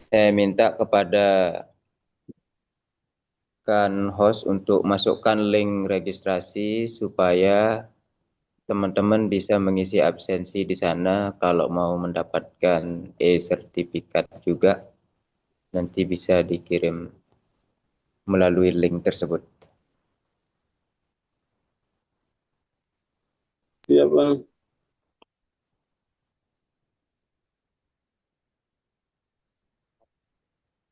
Saya minta kepada host untuk masukkan link registrasi supaya teman-teman bisa mengisi absensi di sana kalau mau mendapatkan e-sertifikat juga nanti bisa dikirim melalui link tersebut. Iya, Bang.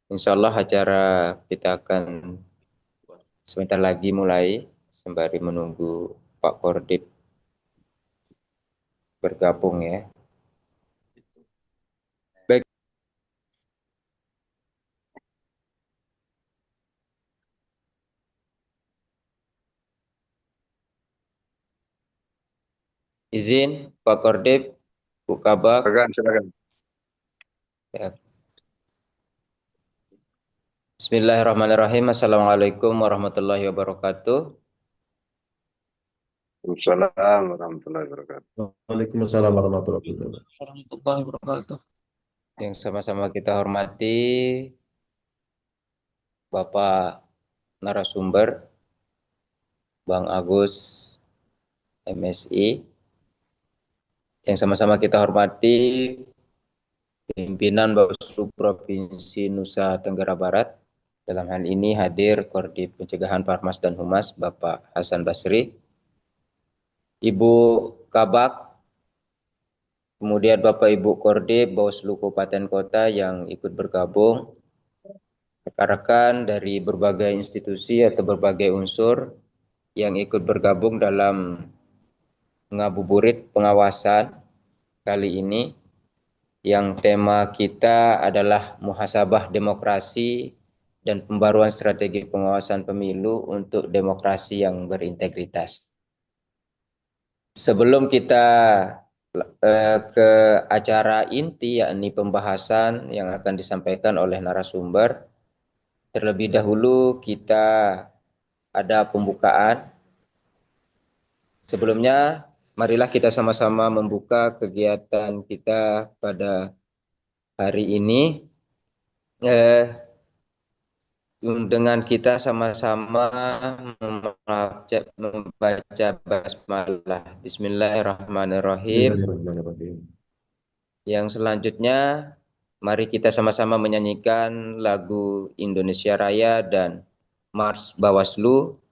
Insya Allah acara kita akan sebentar lagi mulai sembari menunggu Pak Kordip bergabung ya. Baik, izin Pak Kordip, Bu Kabak. Silakan, silakan. Ya. Bismillahirrahmanirrahim. Assalamualaikum warahmatullahi wabarakatuh. Waalaikumsalam warahmatullahi wabarakatuh. Waalaikumsalam warahmatullahi wabarakatuh. Yang sama-sama kita hormati Bapak narasumber Bang Agus MSI, yang sama-sama kita hormati pimpinan Bawaslu Provinsi Nusa Tenggara Barat. Dalam hal ini hadir Korbit Pencegahan Parmas dan Humas Bapak Hasan Basri, Ibu Kabak, kemudian Bapak Ibu Korbit Bawaslu Kabupaten Kota yang ikut bergabung, rekan-rekan dari berbagai institusi atau berbagai unsur yang ikut bergabung dalam ngabuburit pengawasan kali ini, yang tema kita adalah muhasabah demokrasi dan pembaruan strategi pengawasan pemilu untuk demokrasi yang berintegritas. Sebelum kita ke acara inti, yakni pembahasan yang akan disampaikan oleh narasumber, terlebih dahulu kita ada pembukaan. Sebelumnya, marilah kita sama-sama membuka kegiatan kita pada hari ini dengan kita sama-sama membaca basmalah. Bismillahirrahmanirrahim. Bismillahirrahmanirrahim. Yang selanjutnya, mari kita sama-sama menyanyikan lagu Indonesia Raya dan Mars Bawaslu.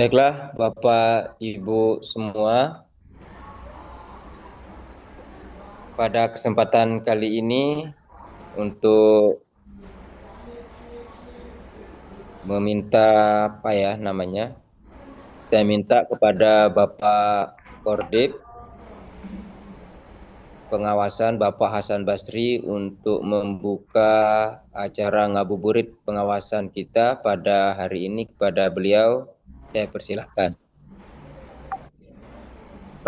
Baiklah, Bapak Ibu semua, pada kesempatan kali ini untuk meminta saya minta kepada Bapak Kordip pengawasan Bapak Hasan Basri untuk membuka acara ngabuburit pengawasan kita pada hari ini kepada beliau. Saya persilahkan.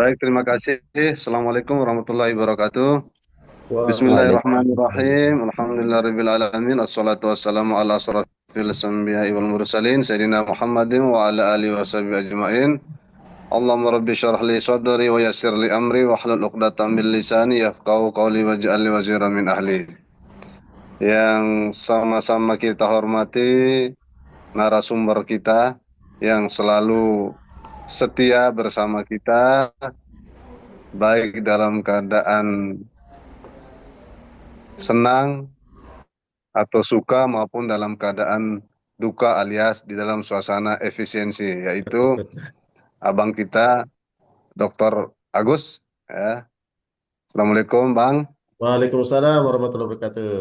Baik, terima kasih. Assalamualaikum warahmatullahi wabarakatuh. Waalaikumsalam. Bismillahirrahmanirrahim. Alhamdulillahirabbil alamin. Assalatu wassalamu ala asrofil anbiya'i wal mursalin sayyidina Muhammadin wa ala alihi washabihi ajmain. Allahumma rabbi syrah li sadri wa yassir li amri wa hlul 'uqdatam min lisani yafqahu qawli waj'al li waziran min ahli. Yang sama-sama kita hormati narasumber kita yang selalu setia bersama kita, baik dalam keadaan senang atau suka maupun dalam keadaan duka alias di dalam suasana efisiensi, yaitu abang kita Dr. Agus. Ya. Assalamualaikum Bang. Waalaikumsalam warahmatullahi wabarakatuh.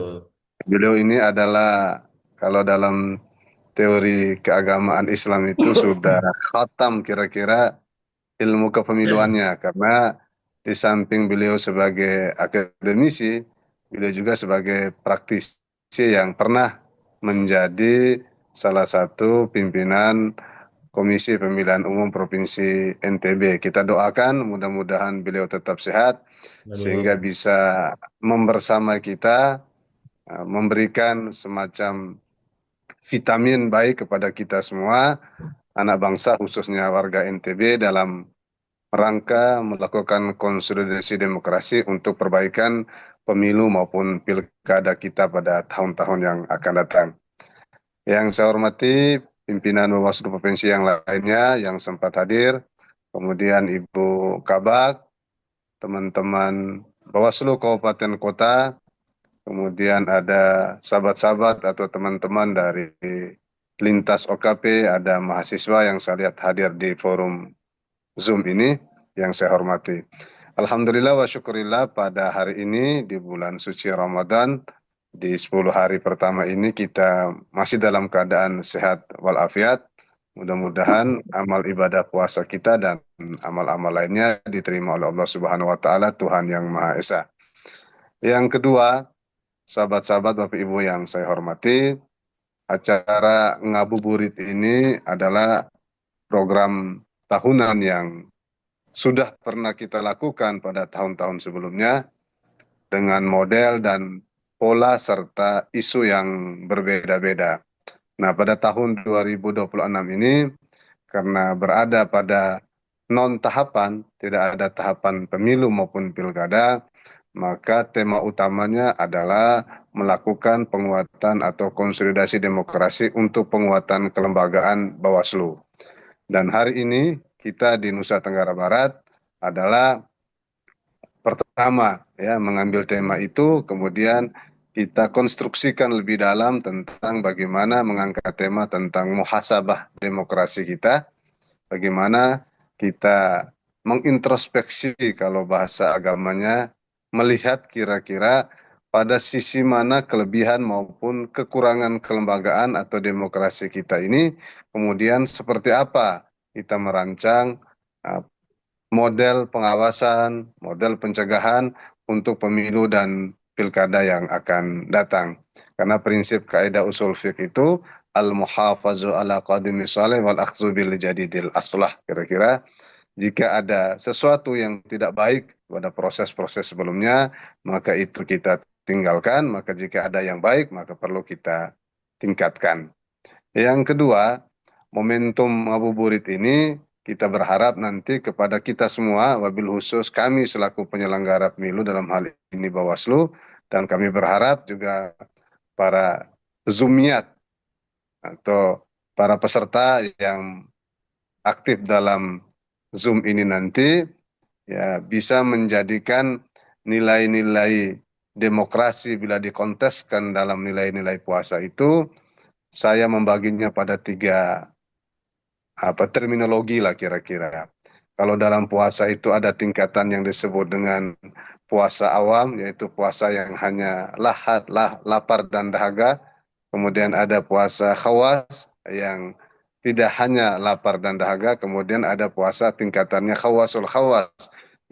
Beliau ini adalah, kalau dalam teori keagamaan Islam itu sudah khatam kira-kira ilmu kepemiluannya, karena di samping beliau sebagai akademisi, beliau juga sebagai praktisi yang pernah menjadi salah satu pimpinan Komisi Pemilihan Umum Provinsi NTB. Kita doakan mudah-mudahan beliau tetap sehat sehingga bisa membersama kita, memberikan semacam vitamin baik kepada kita semua, anak bangsa khususnya warga NTB, dalam rangka melakukan konsolidasi demokrasi untuk perbaikan pemilu maupun pilkada kita pada tahun-tahun yang akan datang. Yang saya hormati pimpinan Bawaslu Provinsi yang lainnya yang sempat hadir, kemudian Ibu Kabak, teman-teman Bawaslu Kabupaten Kota, kemudian ada sahabat-sahabat atau teman-teman dari lintas OKP, ada mahasiswa yang saya lihat hadir di forum Zoom ini yang saya hormati. Alhamdulillah wa syukurillah, pada hari ini di bulan suci Ramadan, di 10 hari pertama ini kita masih dalam keadaan sehat walafiat. Mudah-mudahan amal ibadah puasa kita dan amal-amal lainnya diterima oleh Allah Subhanahu wa taala, Tuhan yang Maha Esa. Yang kedua, sahabat-sahabat Bapak Ibu yang saya hormati, acara ngabuburit ini adalah program tahunan yang sudah pernah kita lakukan pada tahun-tahun sebelumnya dengan model dan pola serta isu yang berbeda-beda. Nah, pada tahun 2026 ini, karena berada pada non-tahapan, tidak ada tahapan pemilu maupun pilkada, maka tema utamanya adalah melakukan penguatan atau konsolidasi demokrasi untuk penguatan kelembagaan Bawaslu. Dan hari ini kita di Nusa Tenggara Barat adalah pertama ya mengambil tema itu, kemudian kita konstruksikan lebih dalam tentang bagaimana mengangkat tema tentang muhasabah demokrasi kita, bagaimana kita mengintrospeksi kalau bahasa agamanya, melihat kira-kira pada sisi mana kelebihan maupun kekurangan kelembagaan atau demokrasi kita ini, kemudian seperti apa kita merancang model pengawasan, model pencegahan untuk pemilu dan pilkada yang akan datang. Karena prinsip kaidah usul fiqh itu al-muhafazu ala qadimi salih wal akhzu bil jadidil aslah. Kira-kira jika ada sesuatu yang tidak baik pada proses-proses sebelumnya, maka itu kita tinggalkan. Maka jika ada yang baik, maka perlu kita tingkatkan. Yang kedua, momentum ngabuburit ini kita berharap nanti kepada kita semua, wabil khusus kami selaku penyelenggara pemilu dalam hal ini Bawaslu, dan kami berharap juga para Zoomiat atau para peserta yang aktif dalam Zoom ini nanti ya bisa menjadikan nilai-nilai demokrasi bila dikonteskan dalam nilai-nilai puasa itu, saya membaginya pada 3 terminologi lah kira-kira. Kalau dalam puasa itu ada tingkatan yang disebut dengan puasa awam, yaitu puasa yang hanya lapar dan dahaga. Kemudian ada puasa khawas yang tidak hanya lapar dan dahaga. Kemudian ada puasa tingkatannya khawasul khawas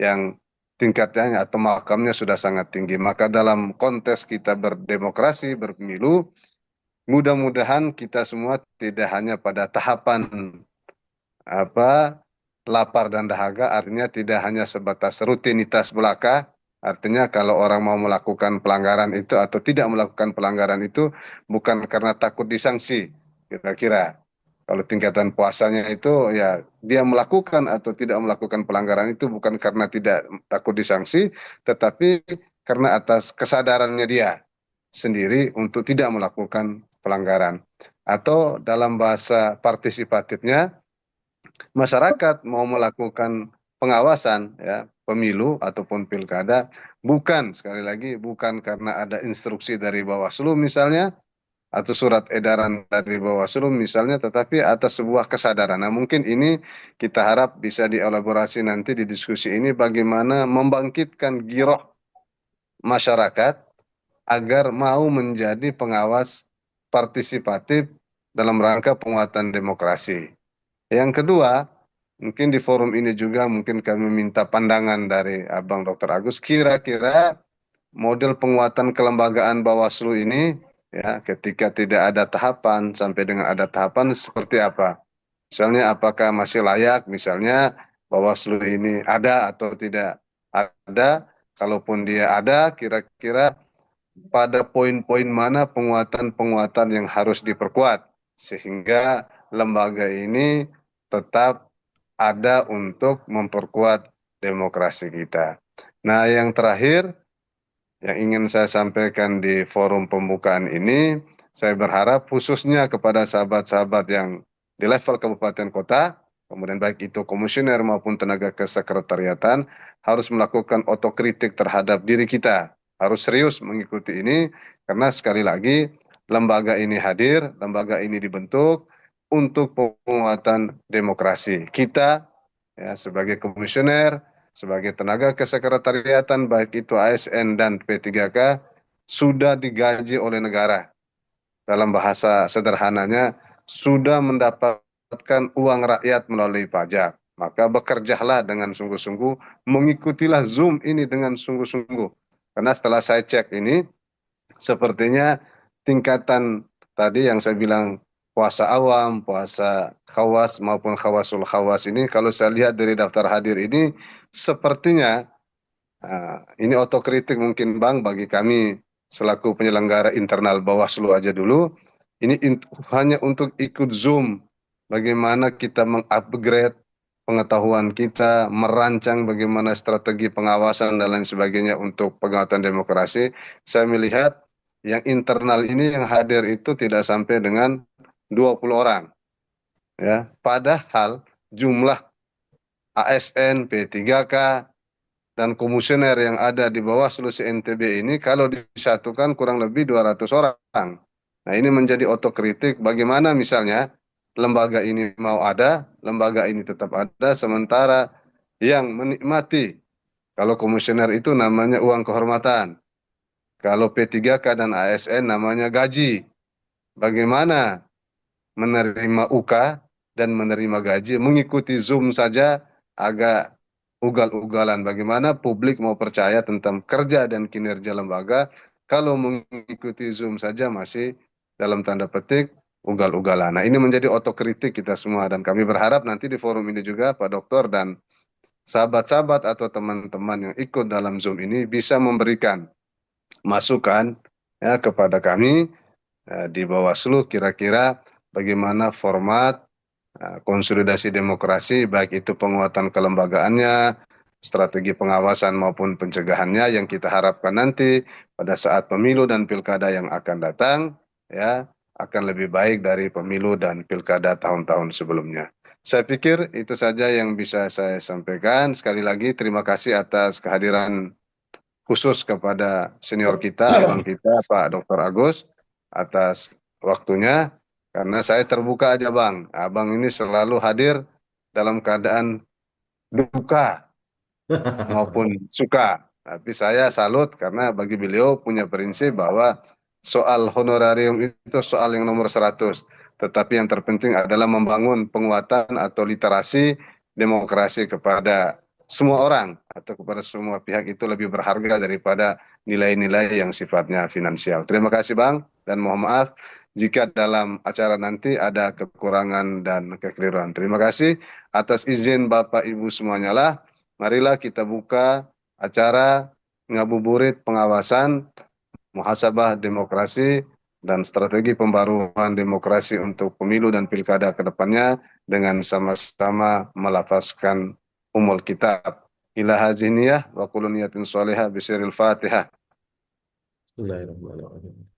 yang tingkatnya atau makamnya sudah sangat tinggi. Maka dalam konteks kita berdemokrasi, berpemilu, mudah-mudahan kita semua tidak hanya pada tahapan lapar dan dahaga, artinya tidak hanya sebatas rutinitas belaka. Artinya kalau orang mau melakukan pelanggaran itu atau tidak melakukan pelanggaran itu bukan karena takut disanksi, kira-kira. Kalau tingkatan puasanya itu ya dia melakukan atau tidak melakukan pelanggaran itu bukan karena tidak takut disanksi, tetapi karena atas kesadarannya dia sendiri untuk tidak melakukan pelanggaran. Atau dalam bahasa partisipatifnya, masyarakat mau melakukan pengawasan ya pemilu ataupun pilkada bukan, sekali lagi, bukan karena ada instruksi dari Bawaslu misalnya atau surat edaran dari Bawaslu misalnya, tetapi atas sebuah kesadaran. Nah, mungkin ini kita harap bisa dielaborasi nanti di diskusi ini bagaimana membangkitkan giroh masyarakat agar mau menjadi pengawas partisipatif dalam rangka penguatan demokrasi. Yang kedua, mungkin di forum ini juga mungkin kami minta pandangan dari Abang Dr. Agus, kira-kira model penguatan kelembagaan Bawaslu ini ya ketika tidak ada tahapan sampai dengan ada tahapan seperti apa? Misalnya apakah masih layak misalnya Bawaslu ini ada atau tidak ada? Kalaupun dia ada, kira-kira pada poin-poin mana penguatan-penguatan yang harus diperkuat sehingga lembaga ini tetap ada untuk memperkuat demokrasi kita. Nah, yang terakhir yang ingin saya sampaikan di forum pembukaan ini, saya berharap khususnya kepada sahabat-sahabat yang di level kabupaten kota, kemudian baik itu komisioner maupun tenaga kesekretariatan, harus melakukan otokritik terhadap diri kita. Harus serius mengikuti ini, karena sekali lagi, lembaga ini hadir, lembaga ini dibentuk untuk penguatan demokrasi. Kita, ya, sebagai komisioner, sebagai tenaga kesekretariatan baik itu ASN dan P3K sudah digaji oleh negara. Dalam bahasa sederhananya sudah mendapatkan uang rakyat melalui pajak. Maka bekerjalah dengan sungguh-sungguh, mengikutilah Zoom ini dengan sungguh-sungguh. Karena setelah saya cek ini, sepertinya tingkatan tadi yang saya bilang puasa awam, puasa khawas maupun khawasul khawas ini, kalau saya lihat dari daftar hadir ini, sepertinya ini otokritik mungkin Bang bagi kami selaku penyelenggara internal Bawaslu aja dulu. Ini hanya untuk ikut Zoom. Bagaimana kita mengupgrade pengetahuan kita, merancang bagaimana strategi pengawasan dan lain sebagainya untuk penguatan demokrasi. Saya melihat yang internal ini yang hadir itu tidak sampai dengan 20 orang. Ya, padahal jumlah ASN, P3K, dan komisioner yang ada di Bawaslu se-NTB ini kalau disatukan kurang lebih 200 orang. Nah, ini menjadi otokritik bagaimana misalnya lembaga ini mau ada, lembaga ini tetap ada, sementara yang menikmati, kalau komisioner itu namanya uang kehormatan, kalau P3K dan ASN namanya gaji. Bagaimana menerima UK dan menerima gaji, mengikuti Zoom saja agak ugal-ugalan. Bagaimana publik mau percaya tentang kerja dan kinerja lembaga kalau mengikuti Zoom saja masih dalam tanda petik ugal-ugalan. Nah, ini menjadi otokritik kita semua dan kami berharap nanti di forum ini juga Pak Dokter dan sahabat-sahabat atau teman-teman yang ikut dalam Zoom ini bisa memberikan masukan ya kepada kami di Bawaslu kira-kira bagaimana format konsolidasi demokrasi, baik itu penguatan kelembagaannya, strategi pengawasan maupun pencegahannya yang kita harapkan nanti pada saat pemilu dan pilkada yang akan datang, ya akan lebih baik dari pemilu dan pilkada tahun-tahun sebelumnya. Saya pikir itu saja yang bisa saya sampaikan. Sekali lagi terima kasih atas kehadiran khusus kepada senior kita, abang kita, Pak Dr. Agus, atas waktunya. Karena saya terbuka aja Bang. Abang ini selalu hadir dalam keadaan duka maupun suka. Tapi saya salut karena bagi beliau punya prinsip bahwa soal honorarium itu soal yang nomor 100. Tetapi yang terpenting adalah membangun penguatan atau literasi demokrasi kepada semua orang atau kepada semua pihak itu lebih berharga daripada nilai-nilai yang sifatnya finansial. Terima kasih Bang dan mohon maaf jika dalam acara nanti ada kekurangan dan kekeliruan. Terima kasih atas izin Bapak Ibu semuanya lah. Marilah kita buka acara ngabuburit pengawasan, muhasabah demokrasi, dan strategi pembaruan demokrasi untuk pemilu dan pilkada ke depannya dengan sama-sama melafazkan umul kitab. Ila haziniyah wa kullu niyatin sholihah bisiril Fatihah. Bismillahirrahmanirrahim.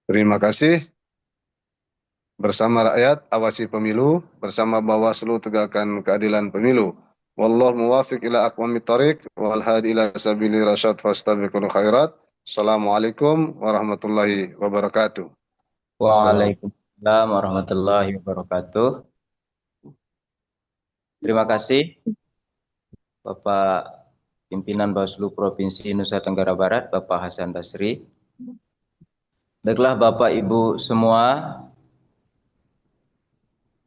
Terima kasih. Bersama rakyat, awasi pemilu. Bersama Bawaslu, tegakkan keadilan pemilu. Wallahu muwafiq ila aqwamit thoriq wal hadi ila sabili rasyad fastabiqul khairat. Assalamualaikum warahmatullahi wabarakatuh. Waalaikumsalam warahmatullahi wabarakatuh. Terima kasih Bapak Pimpinan Bawaslu Provinsi Nusa Tenggara Barat, Bapak Hasan Basri. Baiklah Bapak Ibu semua,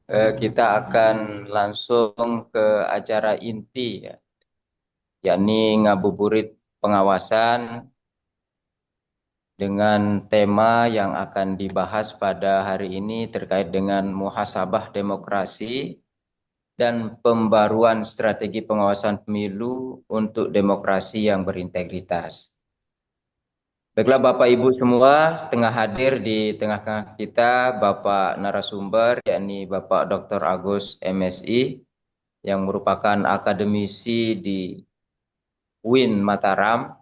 kita akan langsung ke acara inti ya, yakni ngabuburit pengawasan dengan tema yang akan dibahas pada hari ini terkait dengan muhasabah demokrasi dan pembaruan strategi pengawasan pemilu untuk demokrasi yang berintegritas. Baiklah Bapak Ibu semua, tengah hadir di tengah-tengah kita Bapak narasumber, yakni Bapak Dr. Agus MSI, yang merupakan akademisi di UIN Mataram.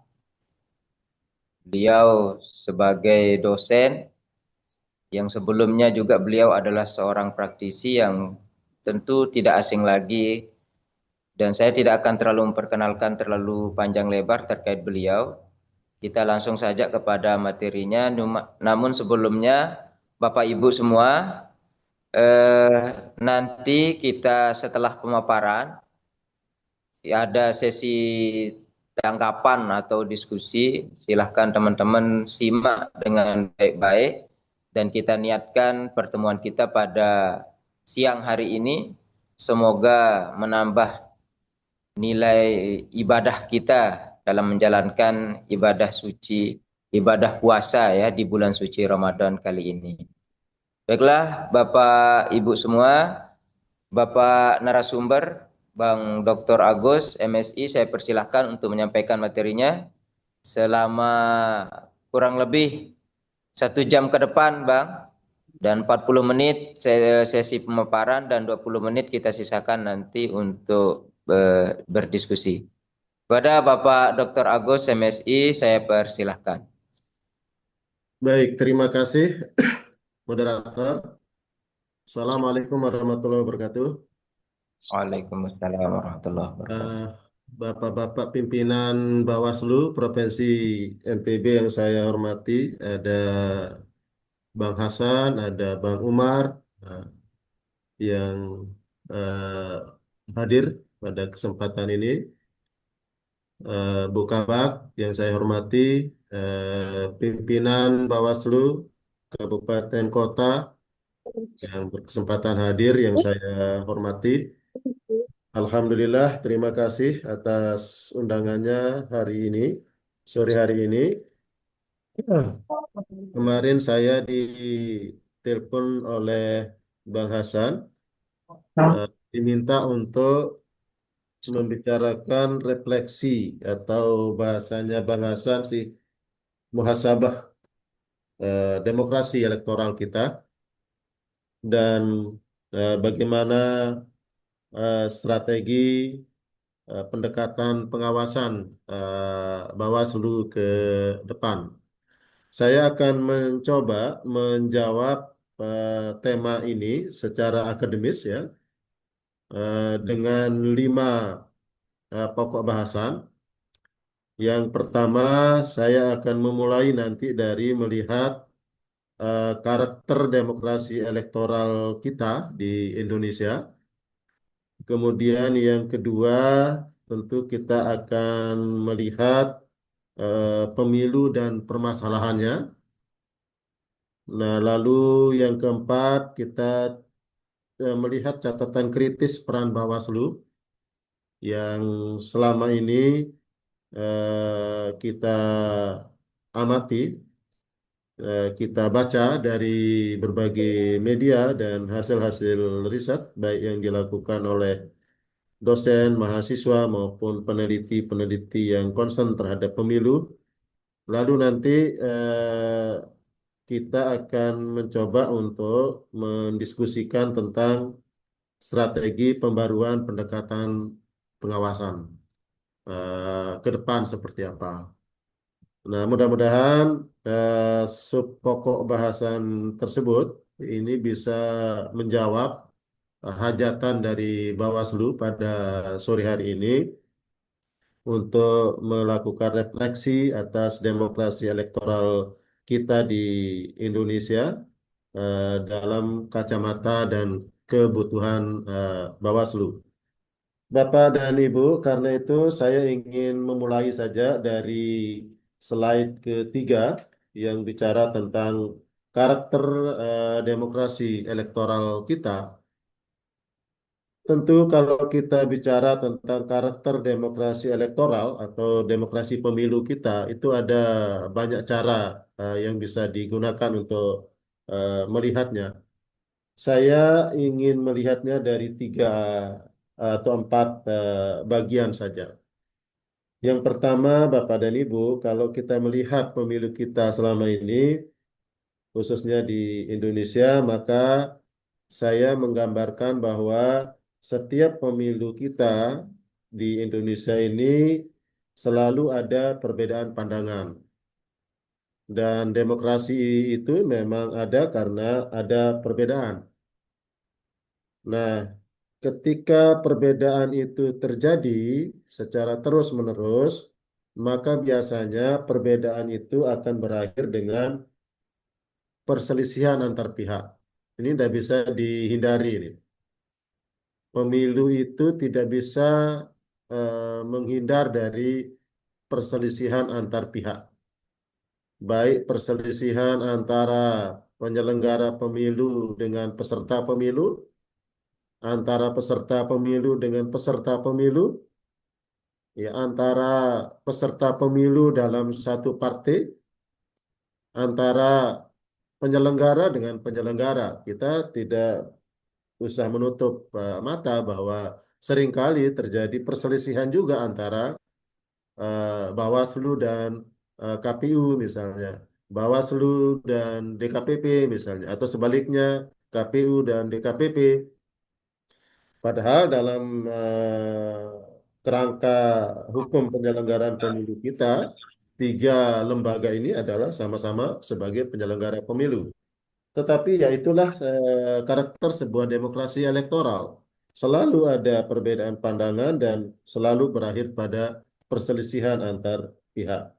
Beliau sebagai dosen, yang sebelumnya juga beliau adalah seorang praktisi yang tentu tidak asing lagi, dan saya tidak akan terlalu memperkenalkan terlalu panjang lebar terkait beliau. Kita langsung saja kepada materinya. Namun sebelumnya, Bapak Ibu semua, nanti kita setelah pemaparan ada sesi tanggapan atau diskusi. Silahkan teman-teman simak dengan baik-baik, dan kita niatkan pertemuan kita pada siang hari ini semoga menambah nilai ibadah kita dalam menjalankan ibadah suci, ibadah puasa ya di bulan suci Ramadan kali ini. Baiklah Bapak Ibu semua, Bapak narasumber Bang Dr. Agus MSI, saya persilahkan untuk menyampaikan materinya selama kurang lebih 1 jam ke depan Bang, dan 40 menit sesi pemaparan dan 20 menit kita sisakan nanti untuk berdiskusi. Kepada Bapak Dr. Agus MSI, saya persilahkan. Baik, terima kasih moderator. Assalamualaikum warahmatullahi wabarakatuh. Waalaikumsalam warahmatullahi wabarakatuh. Bapak-bapak pimpinan Bawaslu Provinsi NTB yang saya hormati, ada Bang Hasan, ada Bang Umar yang eh, hadir pada kesempatan ini. Bu Kabak yang saya hormati, pimpinan Bawaslu Kabupaten Kota yang berkesempatan hadir yang saya hormati. Alhamdulillah, terima kasih atas undangannya hari ini, sore hari ini. Kemarin saya ditelepon oleh Bang Hasan, diminta untuk membicarakan refleksi atau bahasanya Bang Hasan sih muhasabah demokrasi elektoral kita dan bagaimana strategi pendekatan pengawasan Bawaslu ke depan. Saya akan mencoba menjawab tema ini secara akademis ya, dengan 5 pokok bahasan. Yang pertama, saya akan memulai nanti dari melihat karakter demokrasi elektoral kita di Indonesia. Kemudian yang kedua, tentu kita akan melihat pemilu dan permasalahannya. Nah, lalu yang keempat, kita melihat catatan kritis peran Bawaslu yang selama ini kita amati, kita baca dari berbagai media dan hasil-hasil riset, baik yang dilakukan oleh dosen, mahasiswa, maupun peneliti-peneliti yang concern terhadap pemilu. Lalu nanti kita akan mencoba untuk mendiskusikan tentang strategi pembaruan pendekatan pengawasan ke depan seperti apa. Nah, mudah-mudahan sub pokok bahasan tersebut ini bisa menjawab hajatan dari Bawaslu pada sore hari ini untuk melakukan refleksi atas demokrasi elektoral kita di Indonesia dalam kacamata dan kebutuhan Bawaslu. Bapak dan Ibu, karena itu saya ingin memulai saja dari slide ketiga yang bicara tentang karakter demokrasi elektoral kita. Tentu kalau kita bicara tentang karakter demokrasi elektoral atau demokrasi pemilu kita, itu ada banyak cara yang bisa digunakan untuk melihatnya. Saya ingin melihatnya dari tiga atau empat bagian saja. Yang pertama, Bapak dan Ibu, kalau kita melihat pemilu kita selama ini, khususnya di Indonesia, maka saya menggambarkan bahwa setiap pemilu kita di Indonesia ini selalu ada perbedaan pandangan. Dan demokrasi itu memang ada karena ada perbedaan. Nah, ketika perbedaan itu terjadi secara terus-menerus, maka biasanya perbedaan itu akan berakhir dengan perselisihan antar pihak. Ini tidak bisa dihindari ini. Pemilu itu tidak bisa menghindar dari perselisihan antar pihak, baik perselisihan antara penyelenggara pemilu dengan peserta pemilu, antara peserta pemilu dengan peserta pemilu, ya antara peserta pemilu dalam satu partai, antara penyelenggara dengan penyelenggara. Kita tidak usah menutup mata bahwa seringkali terjadi perselisihan juga antara Bawaslu dan KPU misalnya, Bawaslu dan DKPP misalnya, atau sebaliknya KPU dan DKPP. Padahal dalam kerangka hukum penyelenggaraan pemilu kita, tiga lembaga ini adalah sama-sama sebagai penyelenggara pemilu. Tetapi ya itulah karakter sebuah demokrasi elektoral. Selalu ada perbedaan pandangan dan selalu berakhir pada perselisihan antar pihak.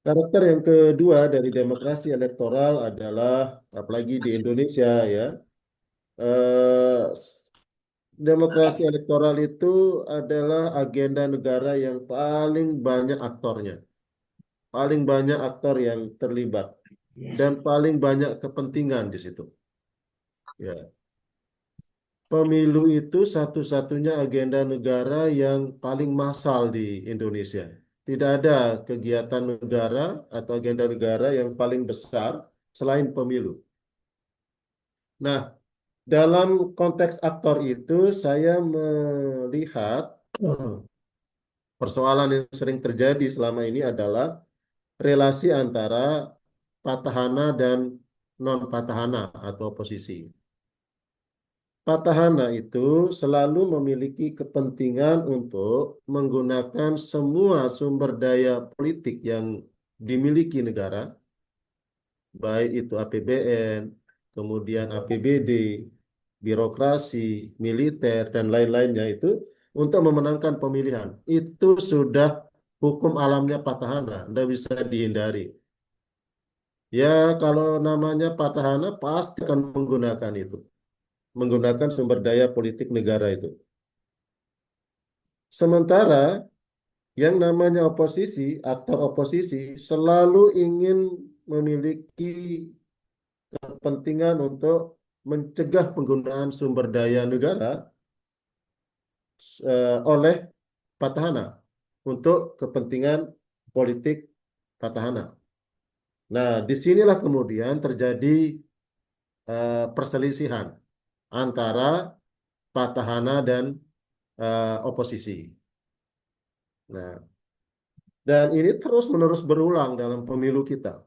Karakter yang kedua dari demokrasi elektoral adalah, apalagi di Indonesia ya, eh, demokrasi elektoral itu adalah agenda negara yang paling banyak aktornya, paling banyak aktor yang terlibat, dan paling banyak kepentingan di situ. Ya, pemilu itu satu-satunya agenda negara yang paling massal di Indonesia. Tidak ada kegiatan negara atau agenda negara yang paling besar selain pemilu. Nah, dalam konteks aktor itu, saya melihat persoalan yang sering terjadi selama ini adalah relasi antara petahana dan non-petahana atau oposisi. Petahana itu selalu memiliki kepentingan untuk menggunakan semua sumber daya politik yang dimiliki negara, baik itu APBN, kemudian APBD, birokrasi, militer, dan lain-lainnya itu untuk memenangkan pemilihan. Itu sudah hukum alamnya petahana, tidak bisa dihindari. Ya, kalau namanya petahana pasti akan menggunakan itu, menggunakan sumber daya politik negara itu. Sementara yang namanya oposisi, aktor oposisi selalu ingin memiliki kepentingan untuk mencegah penggunaan sumber daya negara oleh petahana untuk kepentingan politik petahana. Nah, disinilah kemudian terjadi perselisihan antara petahana dan oposisi. Nah, dan ini terus-menerus berulang dalam pemilu kita.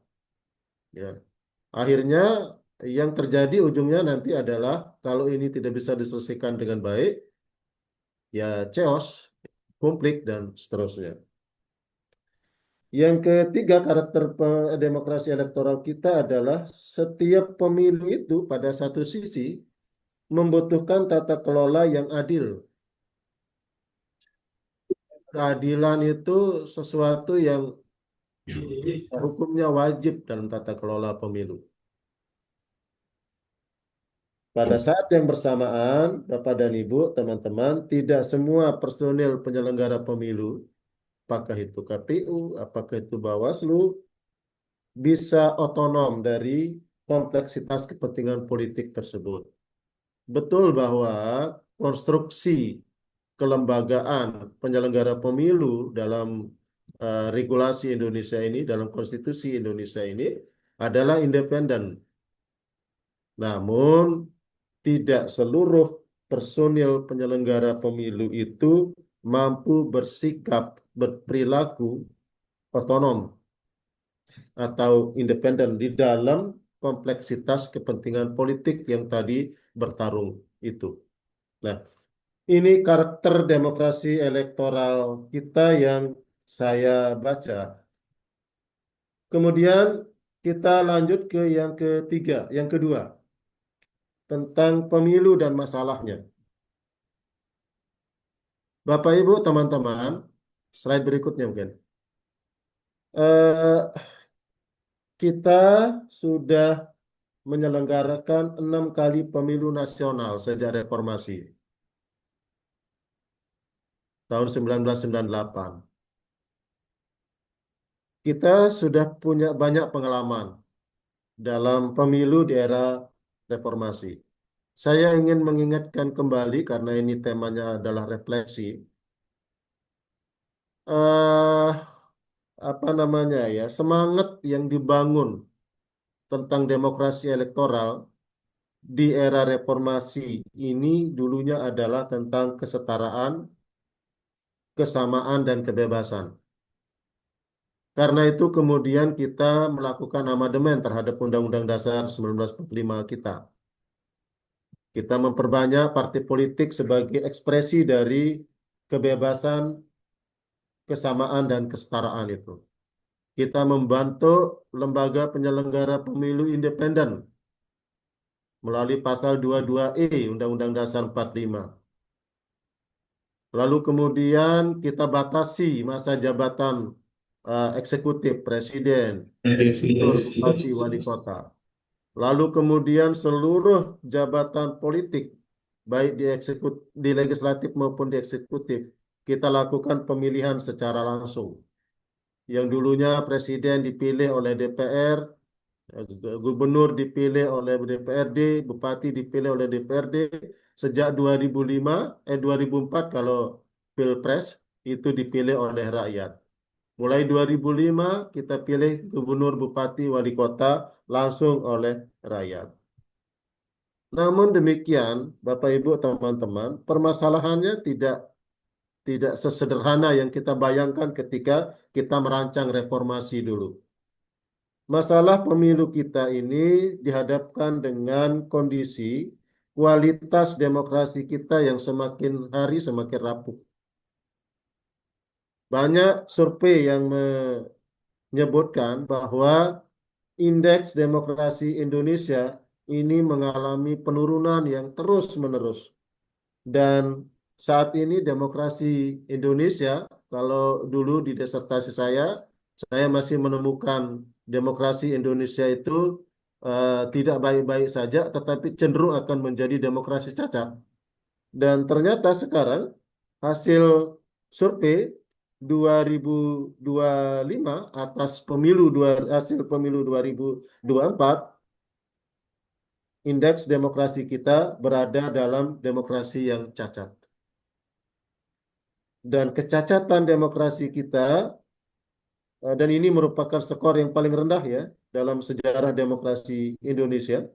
Ya, akhirnya yang terjadi ujungnya nanti adalah kalau ini tidak bisa diselesaikan dengan baik, ya chaos, konflik dan seterusnya. Yang ketiga, karakter demokrasi elektoral kita adalah setiap pemilu itu pada satu sisi membutuhkan tata kelola yang adil. Keadilan itu sesuatu yang hukumnya wajib dalam tata kelola pemilu. Pada saat yang bersamaan, Bapak dan Ibu, teman-teman, tidak semua personil penyelenggara pemilu, apakah itu KPU, apakah itu Bawaslu, bisa otonom dari kompleksitas kepentingan politik tersebut. Betul bahwa konstruksi kelembagaan penyelenggara pemilu dalam regulasi Indonesia ini, dalam konstitusi Indonesia ini adalah independen. Namun, tidak seluruh personil penyelenggara pemilu itu mampu bersikap, berperilaku otonom atau independen di dalam kompleksitas kepentingan politik yang tadi bertarung itu. Nah, ini karakter demokrasi elektoral kita yang saya baca. Kemudian kita lanjut ke yang ketiga, yang kedua, tentang pemilu dan masalahnya. Bapak, Ibu, teman-teman, slide berikutnya mungkin. Eh, kita sudah menyelenggarakan 6 kali pemilu nasional sejak reformasi tahun 1998. Kita sudah punya banyak pengalaman dalam pemilu di era reformasi. Saya ingin mengingatkan kembali karena ini temanya adalah refleksi. Eh, apa namanya ya, semangat yang dibangun tentang demokrasi elektoral di era reformasi ini dulunya adalah tentang kesetaraan, kesamaan, dan kebebasan. Karena itu kemudian kita melakukan amandemen terhadap Undang-Undang Dasar 1945 kita. Kita memperbanyak partai politik sebagai ekspresi dari kebebasan, kesamaan, dan kesetaraan itu. Kita membantu lembaga penyelenggara pemilu independen melalui pasal 22E Undang-Undang Dasar 45. Lalu kemudian kita batasi masa jabatan eksekutif, presiden, gubernur, bupati, wali kota. Lalu kemudian seluruh jabatan politik, baik di legislatif maupun di eksekutif, kita lakukan pemilihan secara langsung. Yang dulunya presiden dipilih oleh DPR, gubernur dipilih oleh DPRD, bupati dipilih oleh DPRD. Sejak 2004 kalau Pilpres itu dipilih oleh rakyat. Mulai 2005 kita pilih gubernur, bupati, wali kota langsung oleh rakyat. Namun demikian, Bapak Ibu, teman-teman, permasalahannya tidak sesederhana yang kita bayangkan ketika kita merancang reformasi dulu. Masalah pemilu kita ini dihadapkan dengan kondisi kualitas demokrasi kita yang semakin hari semakin rapuh. Banyak survei yang menyebutkan bahwa indeks demokrasi Indonesia ini mengalami penurunan yang terus-menerus. Dan saat ini demokrasi Indonesia kalau dulu di disertasi saya masih menemukan demokrasi Indonesia itu tidak baik-baik saja, tetapi cenderung akan menjadi demokrasi cacat. Dan ternyata sekarang hasil survei 2025 atas hasil pemilu 2024, indeks demokrasi kita berada dalam demokrasi yang cacat. Dan kecacatan demokrasi kita, dan ini merupakan skor yang paling rendah ya dalam sejarah demokrasi Indonesia,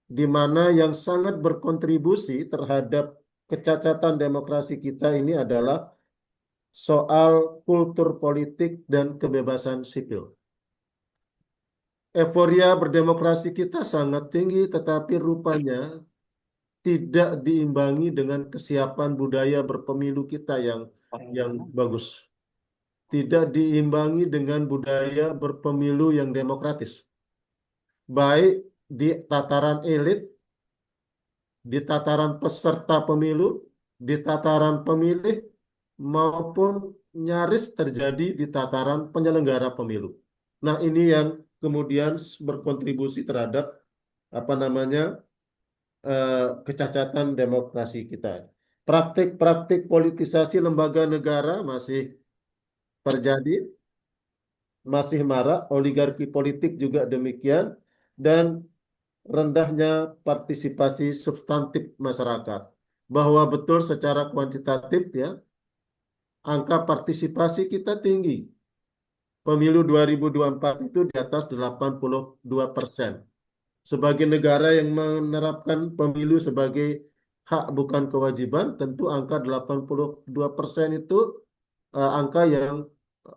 di mana yang sangat berkontribusi terhadap kecacatan demokrasi kita ini adalah soal kultur politik dan kebebasan sipil. Euforia berdemokrasi kita sangat tinggi, tetapi rupanya tidak diimbangi dengan kesiapan budaya berpemilu kita yang bagus. Tidak diimbangi dengan budaya berpemilu yang demokratis. Baik di tataran elit, di tataran peserta pemilu, di tataran pemilih, maupun nyaris terjadi di tataran penyelenggara pemilu. Nah, ini yang kemudian berkontribusi terhadap kecacatan demokrasi kita. Praktik-praktik politisasi lembaga negara masih terjadi, masih marak, oligarki politik juga demikian, dan rendahnya partisipasi substantif masyarakat. Bahwa betul secara kuantitatif ya, angka partisipasi kita tinggi. Pemilu 2024 itu di atas 82%. Sebagai negara yang menerapkan pemilu sebagai hak bukan kewajiban, tentu angka 82% itu angka yang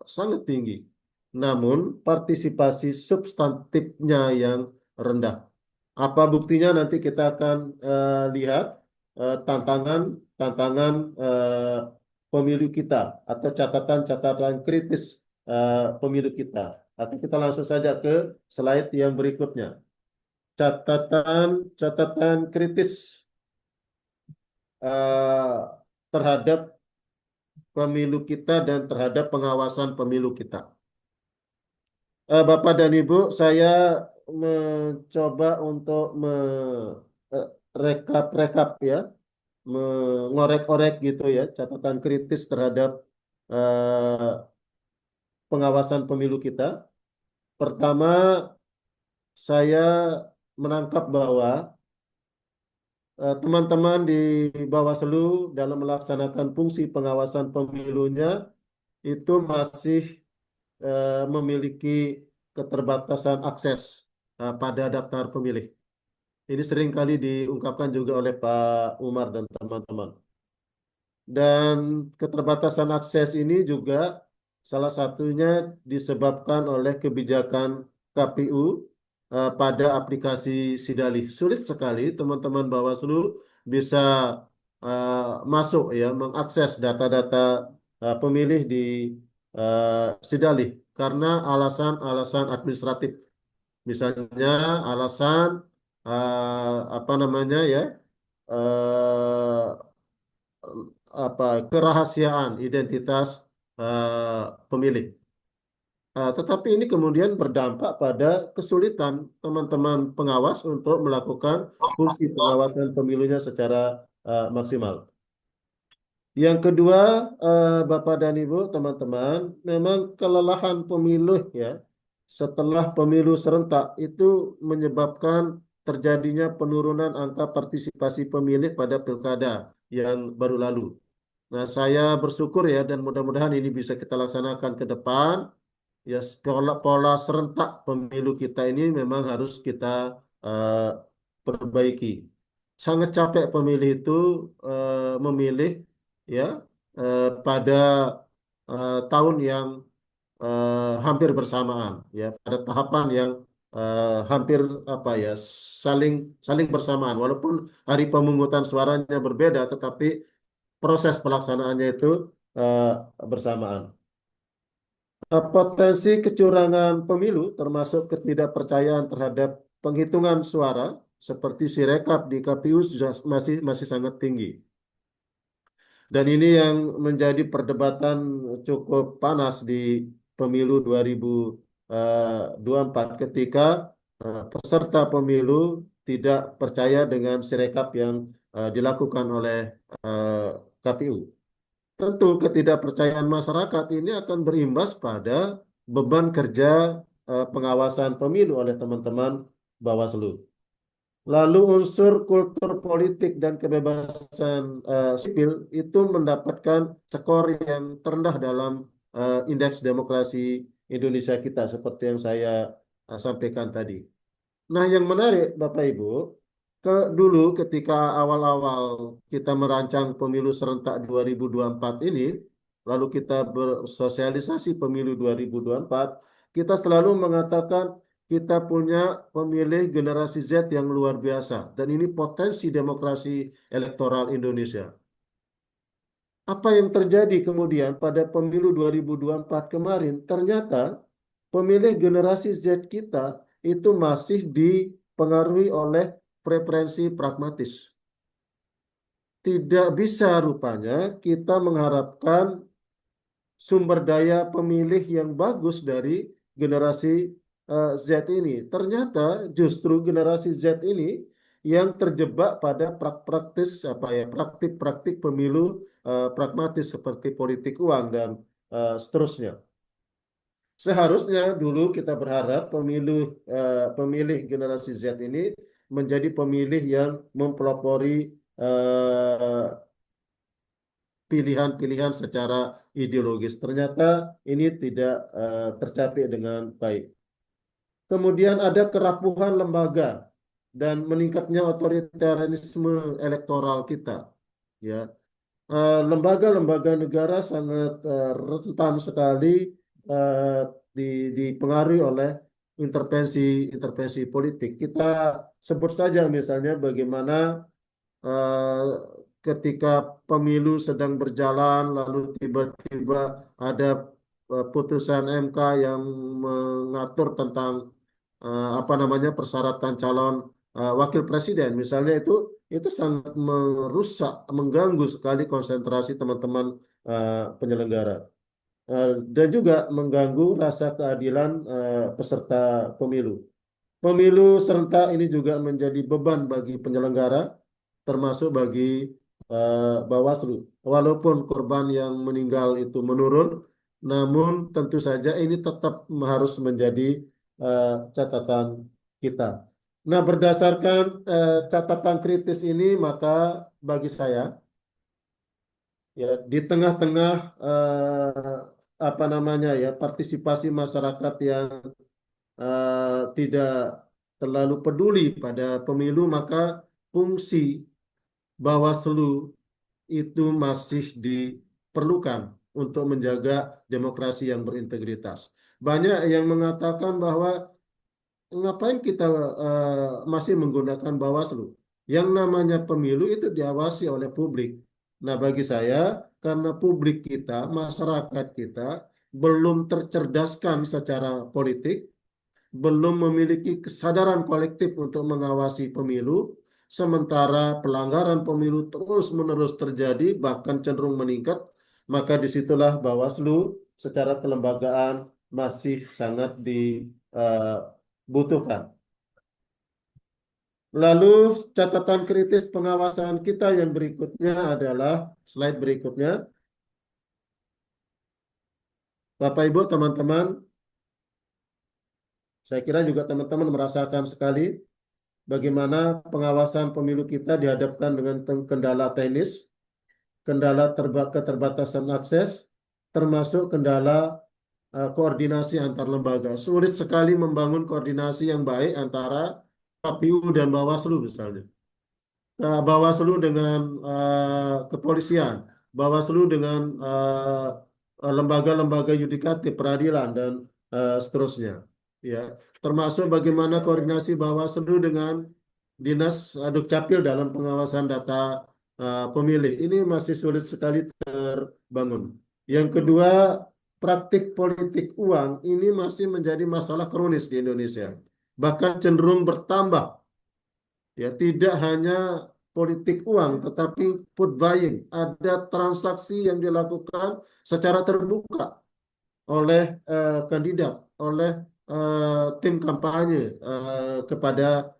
sangat tinggi. Namun partisipasi substantifnya yang rendah. Apa buktinya nanti kita akan lihat tantangan pemilu kita atau catatan-catatan kritis pemilu kita. Atau kita langsung saja ke slide yang berikutnya. Catatan kritis terhadap pemilu kita dan terhadap pengawasan pemilu kita. Bapak dan Ibu, saya mencoba untuk rekap ya, mengorek-orek gitu ya, catatan kritis terhadap pengawasan pemilu kita. Pertama, saya menangkap bahwa teman-teman di Bawaslu dalam melaksanakan fungsi pengawasan pemilunya itu masih memiliki keterbatasan akses pada daftar pemilih. Ini sering kali diungkapkan juga oleh Pak Umar dan teman-teman. Dan keterbatasan akses ini juga salah satunya disebabkan oleh kebijakan KPU pada aplikasi Sidalih. Sulit sekali teman-teman Bawaslu bisa masuk ya, mengakses data-data pemilih di Sidalih karena alasan-alasan administratif. Misalnya alasan kerahasiaan identitas pemilih. Tetapi ini kemudian berdampak pada kesulitan teman-teman pengawas untuk melakukan fungsi pengawasan pemilunya secara maksimal. Yang kedua, Bapak dan Ibu, teman-teman, memang kelelahan pemilih ya setelah pemilu serentak itu menyebabkan terjadinya penurunan angka partisipasi pemilih pada pilkada yang baru lalu. Nah, saya bersyukur ya dan mudah-mudahan ini bisa kita laksanakan ke depan. Ya, pola serentak pemilu kita ini memang harus kita perbaiki. Sangat capek pemilih itu memilih ya pada tahun yang hampir bersamaan ya, pada tahapan yang hampir saling bersamaan, walaupun hari pemungutan suaranya berbeda tetapi proses pelaksanaannya itu bersamaan. Potensi kecurangan pemilu termasuk ketidakpercayaan terhadap penghitungan suara seperti Sirekap di KPU masih sangat tinggi. Dan ini yang menjadi perdebatan cukup panas di pemilu 2024 ketika peserta pemilu tidak percaya dengan sirekap yang dilakukan oleh eh, KPU. Tentu ketidakpercayaan masyarakat ini akan berimbas pada beban kerja pengawasan pemilu oleh teman-teman Bawaslu. Lalu unsur kultur politik dan kebebasan sipil itu mendapatkan skor yang terendah dalam indeks demokrasi Indonesia kita seperti yang saya sampaikan tadi. Nah, yang menarik Bapak Ibu, dulu ketika awal-awal kita merancang pemilu serentak 2024 ini, lalu kita bersosialisasi pemilu 2024, kita selalu mengatakan kita punya pemilih generasi Z yang luar biasa, dan ini potensi demokrasi elektoral Indonesia. Apa yang terjadi kemudian pada pemilu 2024 kemarin? Ternyata pemilih generasi Z kita itu masih dipengaruhi oleh preferensi pragmatis. Tidak bisa rupanya kita mengharapkan sumber daya pemilih yang bagus dari generasi Z ini. Ternyata justru generasi Z ini yang terjebak pada praktik-praktik pemilu pragmatis seperti politik uang dan seterusnya. Seharusnya dulu kita berharap pemilih generasi Z ini menjadi pemilih yang mempelopori pilihan-pilihan secara ideologis. Ternyata ini tidak tercapai dengan baik. Kemudian ada kerapuhan lembaga dan meningkatnya otoritarianisme elektoral kita. Ya, lembaga-lembaga negara sangat rentan sekali uh, dipengaruhi oleh intervensi politik. Kita sebut saja misalnya bagaimana eh, ketika pemilu sedang berjalan lalu tiba-tiba ada putusan MK yang mengatur tentang apa namanya persyaratan calon wakil presiden misalnya itu sangat merusak, mengganggu sekali konsentrasi teman-teman penyelenggara. Dan juga mengganggu rasa keadilan peserta pemilu. Pemilu serentak ini juga menjadi beban bagi penyelenggara, termasuk bagi Bawaslu. Walaupun korban yang meninggal itu menurun, namun tentu saja ini tetap harus menjadi catatan kita. Nah, berdasarkan catatan kritis ini, maka bagi saya, ya di tengah-tengah apa namanya ya partisipasi masyarakat yang tidak terlalu peduli pada pemilu, maka fungsi Bawaslu itu masih diperlukan untuk menjaga demokrasi yang berintegritas. Banyak yang mengatakan bahwa ngapain kita masih menggunakan Bawaslu? Yang namanya pemilu itu diawasi oleh publik. Nah, bagi saya, karena publik kita, masyarakat kita belum tercerdaskan secara politik, belum memiliki kesadaran kolektif untuk mengawasi pemilu, sementara pelanggaran pemilu terus-menerus terjadi, bahkan cenderung meningkat, maka disitulah Bawaslu secara kelembagaan masih sangat dibutuhkan. Lalu catatan kritis pengawasan kita yang berikutnya adalah slide berikutnya. Bapak Ibu teman-teman, saya kira juga teman-teman merasakan sekali bagaimana pengawasan pemilu kita dihadapkan dengan kendala teknis, kendala keterbatasan akses, termasuk kendala koordinasi antar lembaga. Sulit sekali membangun koordinasi yang baik antara KPU dan Bawaslu misalnya. Bawaslu dengan kepolisian, Bawaslu dengan lembaga-lembaga yudikatif, peradilan dan seterusnya. Ya, termasuk bagaimana koordinasi Bawaslu dengan Dinas Dukcapil dalam pengawasan data pemilih. Ini masih sulit sekali terbangun. Yang kedua, praktik politik uang ini masih menjadi masalah kronis di Indonesia. Bahkan cenderung bertambah. Ya, tidak hanya politik uang, tetapi vote buying. Ada transaksi yang dilakukan secara terbuka oleh kandidat, oleh tim kampanye kepada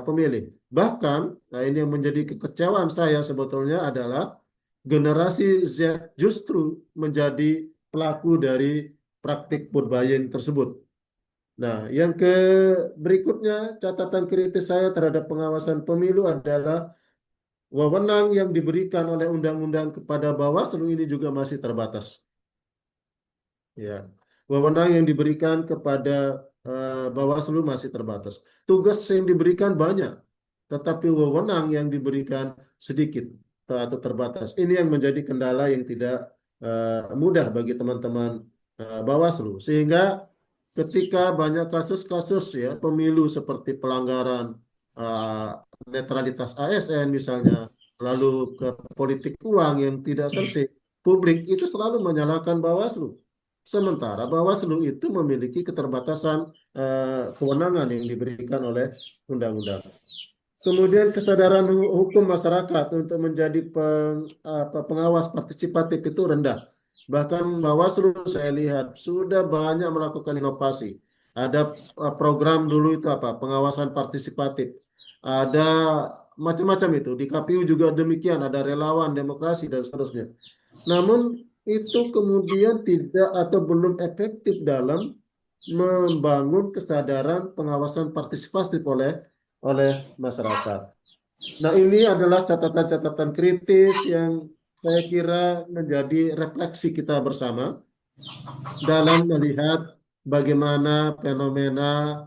pemilih. Bahkan, nah ini yang menjadi kekecewaan saya sebetulnya adalah generasi Z justru menjadi pelaku dari praktik vote buying tersebut. Nah, yang berikutnya catatan kritis saya terhadap pengawasan pemilu adalah wewenang yang diberikan oleh undang-undang kepada Bawaslu ini juga masih terbatas. Ya, wewenang yang diberikan kepada Bawaslu masih terbatas. Tugas yang diberikan banyak, tetapi wewenang yang diberikan sedikit atau terbatas. Ini yang menjadi kendala yang tidak mudah bagi teman-teman Bawaslu. Sehingga ketika banyak kasus-kasus ya pemilu seperti pelanggaran netralitas ASN misalnya, lalu ke politik uang yang tidak selesai, publik itu selalu menyalahkan Bawaslu. Sementara Bawaslu itu memiliki keterbatasan kewenangan yang diberikan oleh undang-undang. Kemudian kesadaran hukum masyarakat untuk menjadi pengawas partisipatif itu rendah. Bahkan Bawaslu saya lihat sudah banyak melakukan inovasi. Ada program dulu itu apa? Pengawasan partisipatif. Ada macam-macam itu. Di KPU juga demikian, ada relawan demokrasi dan seterusnya. Namun itu kemudian tidak atau belum efektif dalam membangun kesadaran pengawasan partisipatif oleh masyarakat. Nah, ini adalah catatan-catatan kritis yang saya kira menjadi refleksi kita bersama dalam melihat bagaimana fenomena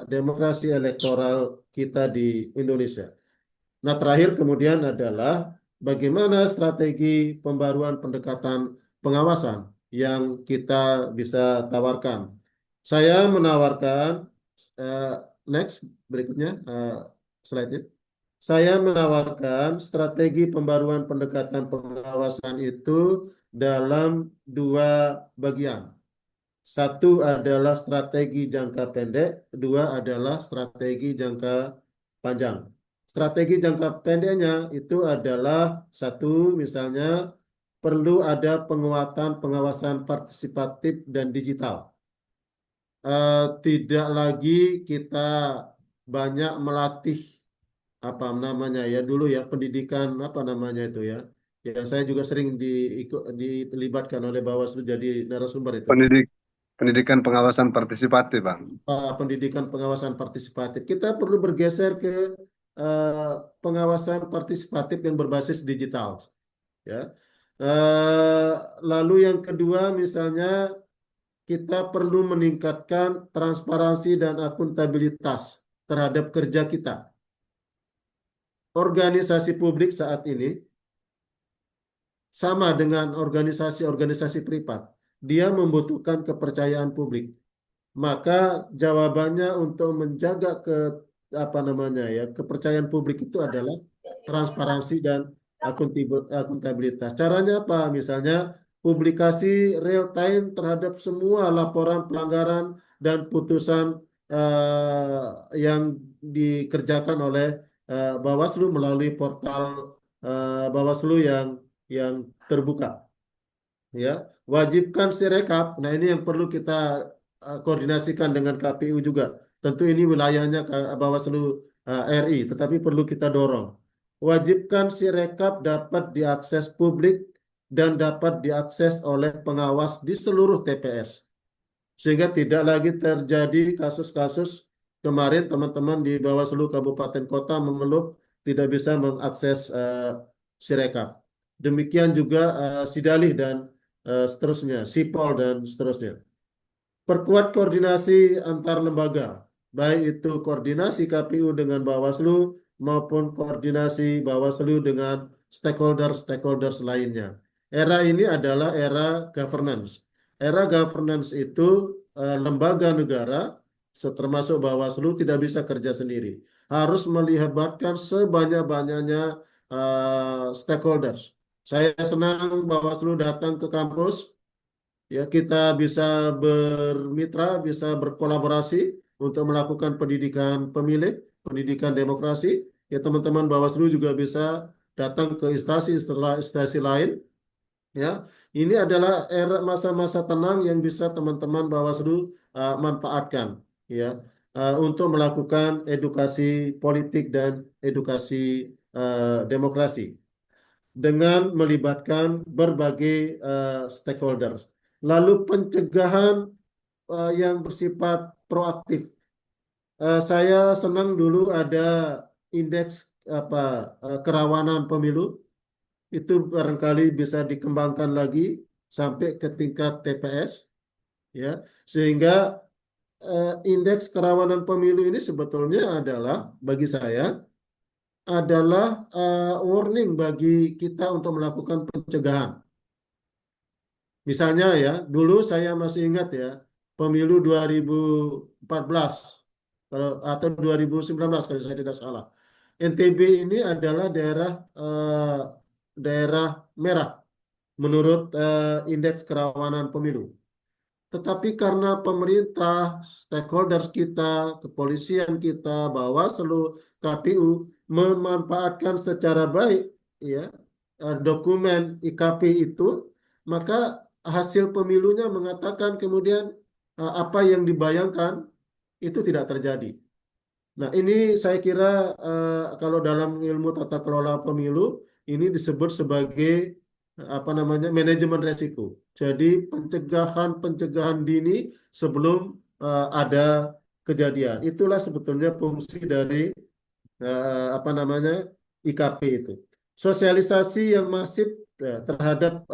demokrasi elektoral kita di Indonesia. Nah, terakhir kemudian adalah bagaimana strategi pembaruan pendekatan pengawasan yang kita bisa tawarkan. Saya menawarkan, next, berikutnya, slide-nya. Saya menawarkan strategi pembaruan pendekatan pengawasan itu dalam dua bagian. Satu adalah strategi jangka pendek, dua adalah strategi jangka panjang. Strategi jangka pendeknya itu adalah satu, misalnya perlu ada penguatan pengawasan partisipatif dan digital. Tidak lagi kita banyak melatih apa namanya ya dulu ya pendidikan apa namanya itu ya. Ya saya juga sering dilibatkan oleh Bawaslu jadi narasumber itu. Pendidikan pengawasan partisipatif, Bang. Pendidikan pengawasan partisipatif. Kita perlu bergeser ke pengawasan partisipatif yang berbasis digital, ya. Eh, Lalu yang kedua, misalnya kita perlu meningkatkan transparansi dan akuntabilitas terhadap kerja kita. Organisasi publik saat ini sama dengan organisasi-organisasi privat. Dia membutuhkan kepercayaan publik. Maka jawabannya untuk menjaga apa namanya ya kepercayaan publik itu adalah transparansi dan akuntabilitas. Caranya apa? Misalnya publikasi real time terhadap semua laporan pelanggaran dan putusan yang dikerjakan oleh Bawaslu melalui portal Bawaslu yang terbuka. Ya, wajibkan sirekap. Nah, ini yang perlu kita koordinasikan dengan KPU juga. Tentu ini wilayahnya Bawaslu RI, tetapi perlu kita dorong. Wajibkan sirekap dapat diakses publik dan dapat diakses oleh pengawas di seluruh TPS. Sehingga tidak lagi terjadi kasus-kasus kemarin teman-teman di Bawaslu Kabupaten Kota mengeluh tidak bisa mengakses sirekap. Demikian juga Sidalih dan seterusnya, Sipol dan seterusnya. Perkuat koordinasi antar lembaga, baik itu koordinasi KPU dengan Bawaslu maupun koordinasi Bawaslu dengan stakeholder-stakeholders lainnya. Era ini adalah era governance. Era governance itu lembaga negara, termasuk Bawaslu, tidak bisa kerja sendiri. Harus melibatkan sebanyak-banyaknya stakeholders. Saya senang Bawaslu datang ke kampus, ya kita bisa bermitra, bisa berkolaborasi untuk melakukan pendidikan pemilih, pendidikan demokrasi, ya teman-teman Bawaslu juga bisa datang ke instansi lain. Ya, ini adalah era masa-masa tenang yang bisa teman-teman Bawaslu manfaatkan, ya, untuk melakukan edukasi politik dan edukasi demokrasi dengan melibatkan berbagai stakeholder. Lalu pencegahan yang bersifat proaktif. Saya senang dulu ada indeks kerawanan pemilu, itu barangkali bisa dikembangkan lagi sampai ke tingkat TPS, ya, sehingga indeks kerawanan pemilu ini sebetulnya adalah bagi saya adalah warning bagi kita untuk melakukan pencegahan. Misalnya ya, dulu saya masih ingat ya, pemilu 2014 atau 2019 kalau saya tidak salah. NTB ini adalah daerah merah menurut indeks kerawanan pemilu. Tetapi karena pemerintah, stakeholders kita, kepolisian kita, Bawaslu, KPU memanfaatkan secara baik ya dokumen IKP itu, maka hasil pemilunya mengatakan kemudian apa yang dibayangkan itu tidak terjadi. Nah, ini saya kira kalau dalam ilmu tata kelola pemilu ini disebut sebagai apa namanya manajemen resiko. Jadi pencegahan dini sebelum ada kejadian. Itulah sebetulnya fungsi dari apa namanya IKP itu. Sosialisasi yang masif terhadap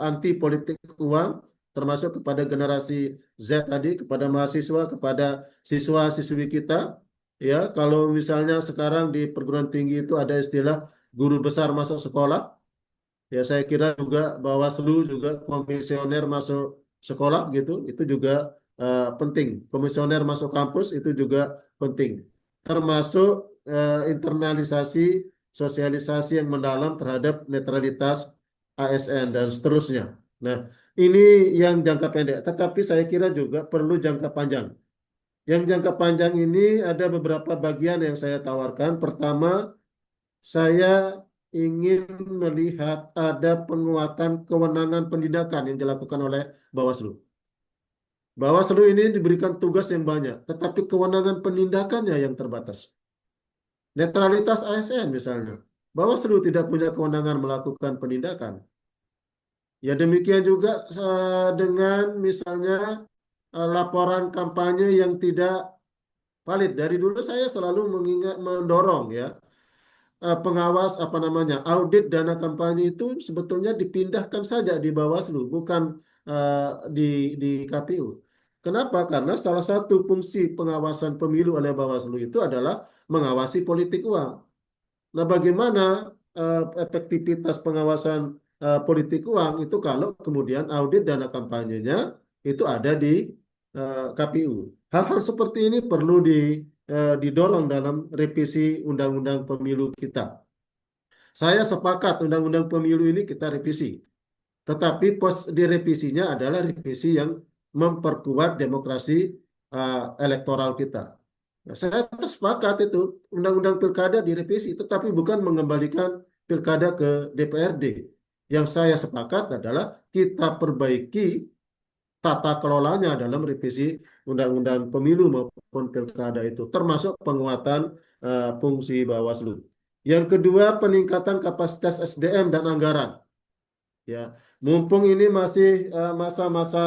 anti politik uang, termasuk kepada generasi Z tadi, kepada mahasiswa, kepada siswa-siswi kita. Ya, kalau misalnya sekarang di perguruan tinggi itu ada istilah guru besar masuk sekolah, ya saya kira juga Bawaslu juga komisioner masuk sekolah gitu, itu juga penting. Komisioner masuk kampus itu juga penting. Termasuk internalisasi, sosialisasi yang mendalam terhadap netralitas ASN dan seterusnya. Nah, ini yang jangka pendek, tetapi saya kira juga perlu jangka panjang. Yang jangka panjang ini ada beberapa bagian yang saya tawarkan. Pertama, saya ingin melihat ada penguatan kewenangan penindakan yang dilakukan oleh Bawaslu. Bawaslu ini diberikan tugas yang banyak, tetapi kewenangan penindakannya yang terbatas. Netralitas ASN misalnya, Bawaslu tidak punya kewenangan melakukan penindakan. Ya demikian juga dengan misalnya laporan kampanye yang tidak valid. Dari dulu saya selalu mendorong ya pengawas apa namanya audit dana kampanye itu sebetulnya dipindahkan saja di Bawaslu, bukan di KPU. Kenapa? Karena salah satu fungsi pengawasan pemilu oleh Bawaslu itu adalah mengawasi politik uang. Nah, bagaimana efektivitas pengawasan politik uang itu kalau kemudian audit dana kampanyenya itu ada di KPU. Hal-hal seperti ini perlu didorong dalam revisi undang-undang pemilu kita. Saya sepakat undang-undang pemilu ini kita revisi, tetapi pos direvisinya adalah revisi yang memperkuat demokrasi elektoral kita. Nah, saya sepakat itu undang-undang pilkada direvisi, tetapi bukan mengembalikan pilkada ke DPRD. Yang saya sepakat adalah kita perbaiki tata kelolanya dalam revisi undang-undang pemilu maupun pilkada itu, termasuk penguatan fungsi Bawaslu. Yang kedua, peningkatan kapasitas SDM dan anggaran. Ya, mumpung ini masih masa-masa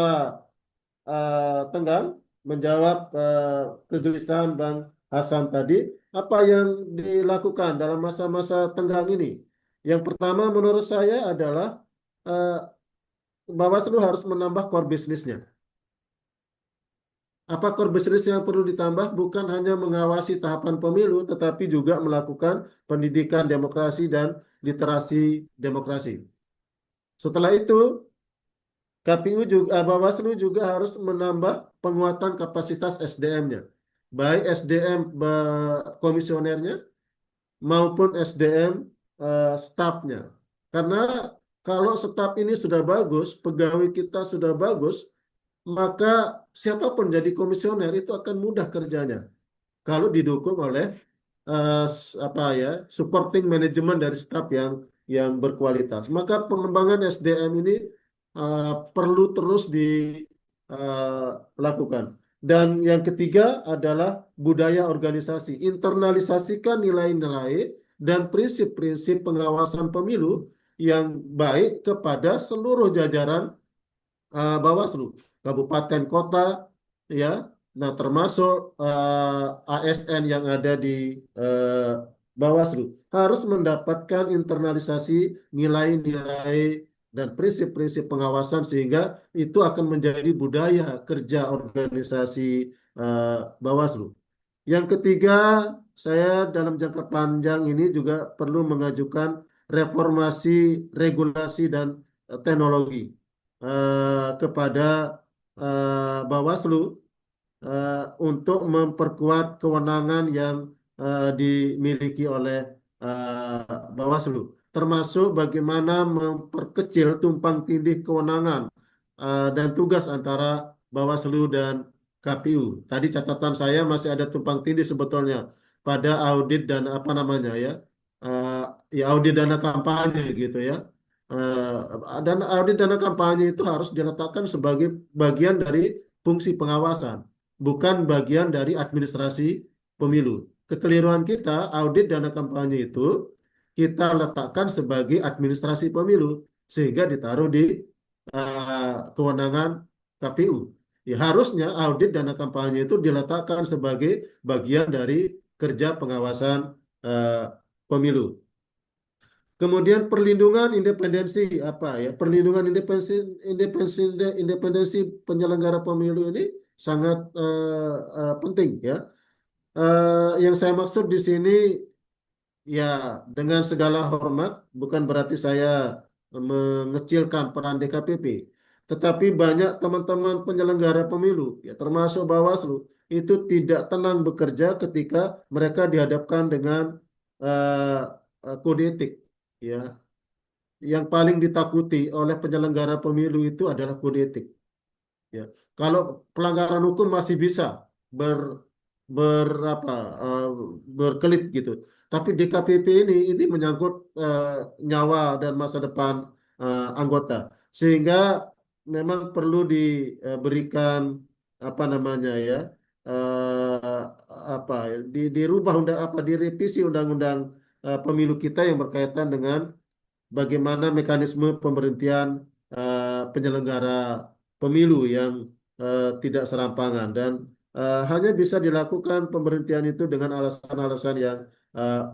tenggang, menjawab kegelisahan Bang Hasan tadi, apa yang dilakukan dalam masa-masa tenggang ini? Yang pertama menurut saya adalah Bawaslu harus menambah core bisnisnya. Apa core bisnis yang perlu ditambah? Bukan hanya mengawasi tahapan pemilu, tetapi juga melakukan pendidikan demokrasi dan literasi demokrasi. Setelah itu, KPU juga, Bawaslu juga harus menambah penguatan kapasitas SDM-nya, baik SDM komisionernya maupun SDM stafnya. Karena kalau staf ini sudah bagus, pegawai kita sudah bagus, maka siapapun jadi komisioner itu akan mudah kerjanya kalau didukung oleh apa ya, supporting manajemen dari staf yang berkualitas. Maka pengembangan SDM ini perlu terus dilakukan. Dan yang ketiga adalah budaya organisasi. Internalisasikan nilai-nilai dan prinsip-prinsip pengawasan pemilu yang baik kepada seluruh jajaran Bawaslu, kabupaten kota, ya. Nah, termasuk ASN yang ada di Bawaslu harus mendapatkan internalisasi nilai-nilai dan prinsip-prinsip pengawasan sehingga itu akan menjadi budaya kerja organisasi Bawaslu. Yang ketiga, saya dalam jangka panjang ini juga perlu mengajukan reformasi regulasi dan teknologi kepada Bawaslu untuk memperkuat kewenangan yang dimiliki oleh Bawaslu, termasuk bagaimana memperkecil tumpang tindih kewenangan dan tugas antara Bawaslu dan KPU. Tadi catatan saya masih ada tumpang tindih sebetulnya pada audit dan apa namanya ya, eh, ya audit dana kampanye gitu ya. Dan audit dana kampanye itu harus diletakkan sebagai bagian dari fungsi pengawasan, bukan bagian dari administrasi pemilu. Kekeliruan kita, audit dana kampanye itu kita letakkan sebagai administrasi pemilu, sehingga ditaruh di kewenangan KPU. Ya, harusnya audit dana kampanye itu diletakkan sebagai bagian dari kerja pengawasan eh, pemilu. Kemudian perlindungan independensi apa ya? Perlindungan independensi penyelenggara pemilu ini sangat penting ya. Yang saya maksud di sini ya, dengan segala hormat, bukan berarti saya mengecilkan peran DKPP, tetapi banyak teman-teman penyelenggara pemilu, ya termasuk Bawaslu, itu tidak tenang bekerja ketika mereka dihadapkan dengan eh, kode etik. Ya, yang paling ditakuti oleh penyelenggara pemilu itu adalah kode etik. Ya, kalau pelanggaran hukum masih bisa ber berapa berkelit gitu. Tapi DKPP ini menyangkut nyawa dan masa depan anggota, sehingga memang perlu diberikan apa namanya ya, eh, apa dirubah undang apa direvisi undang-undang pemilu kita yang berkaitan dengan bagaimana mekanisme pemberhentian penyelenggara pemilu yang tidak serampangan dan hanya bisa dilakukan pemberhentian itu dengan alasan-alasan yang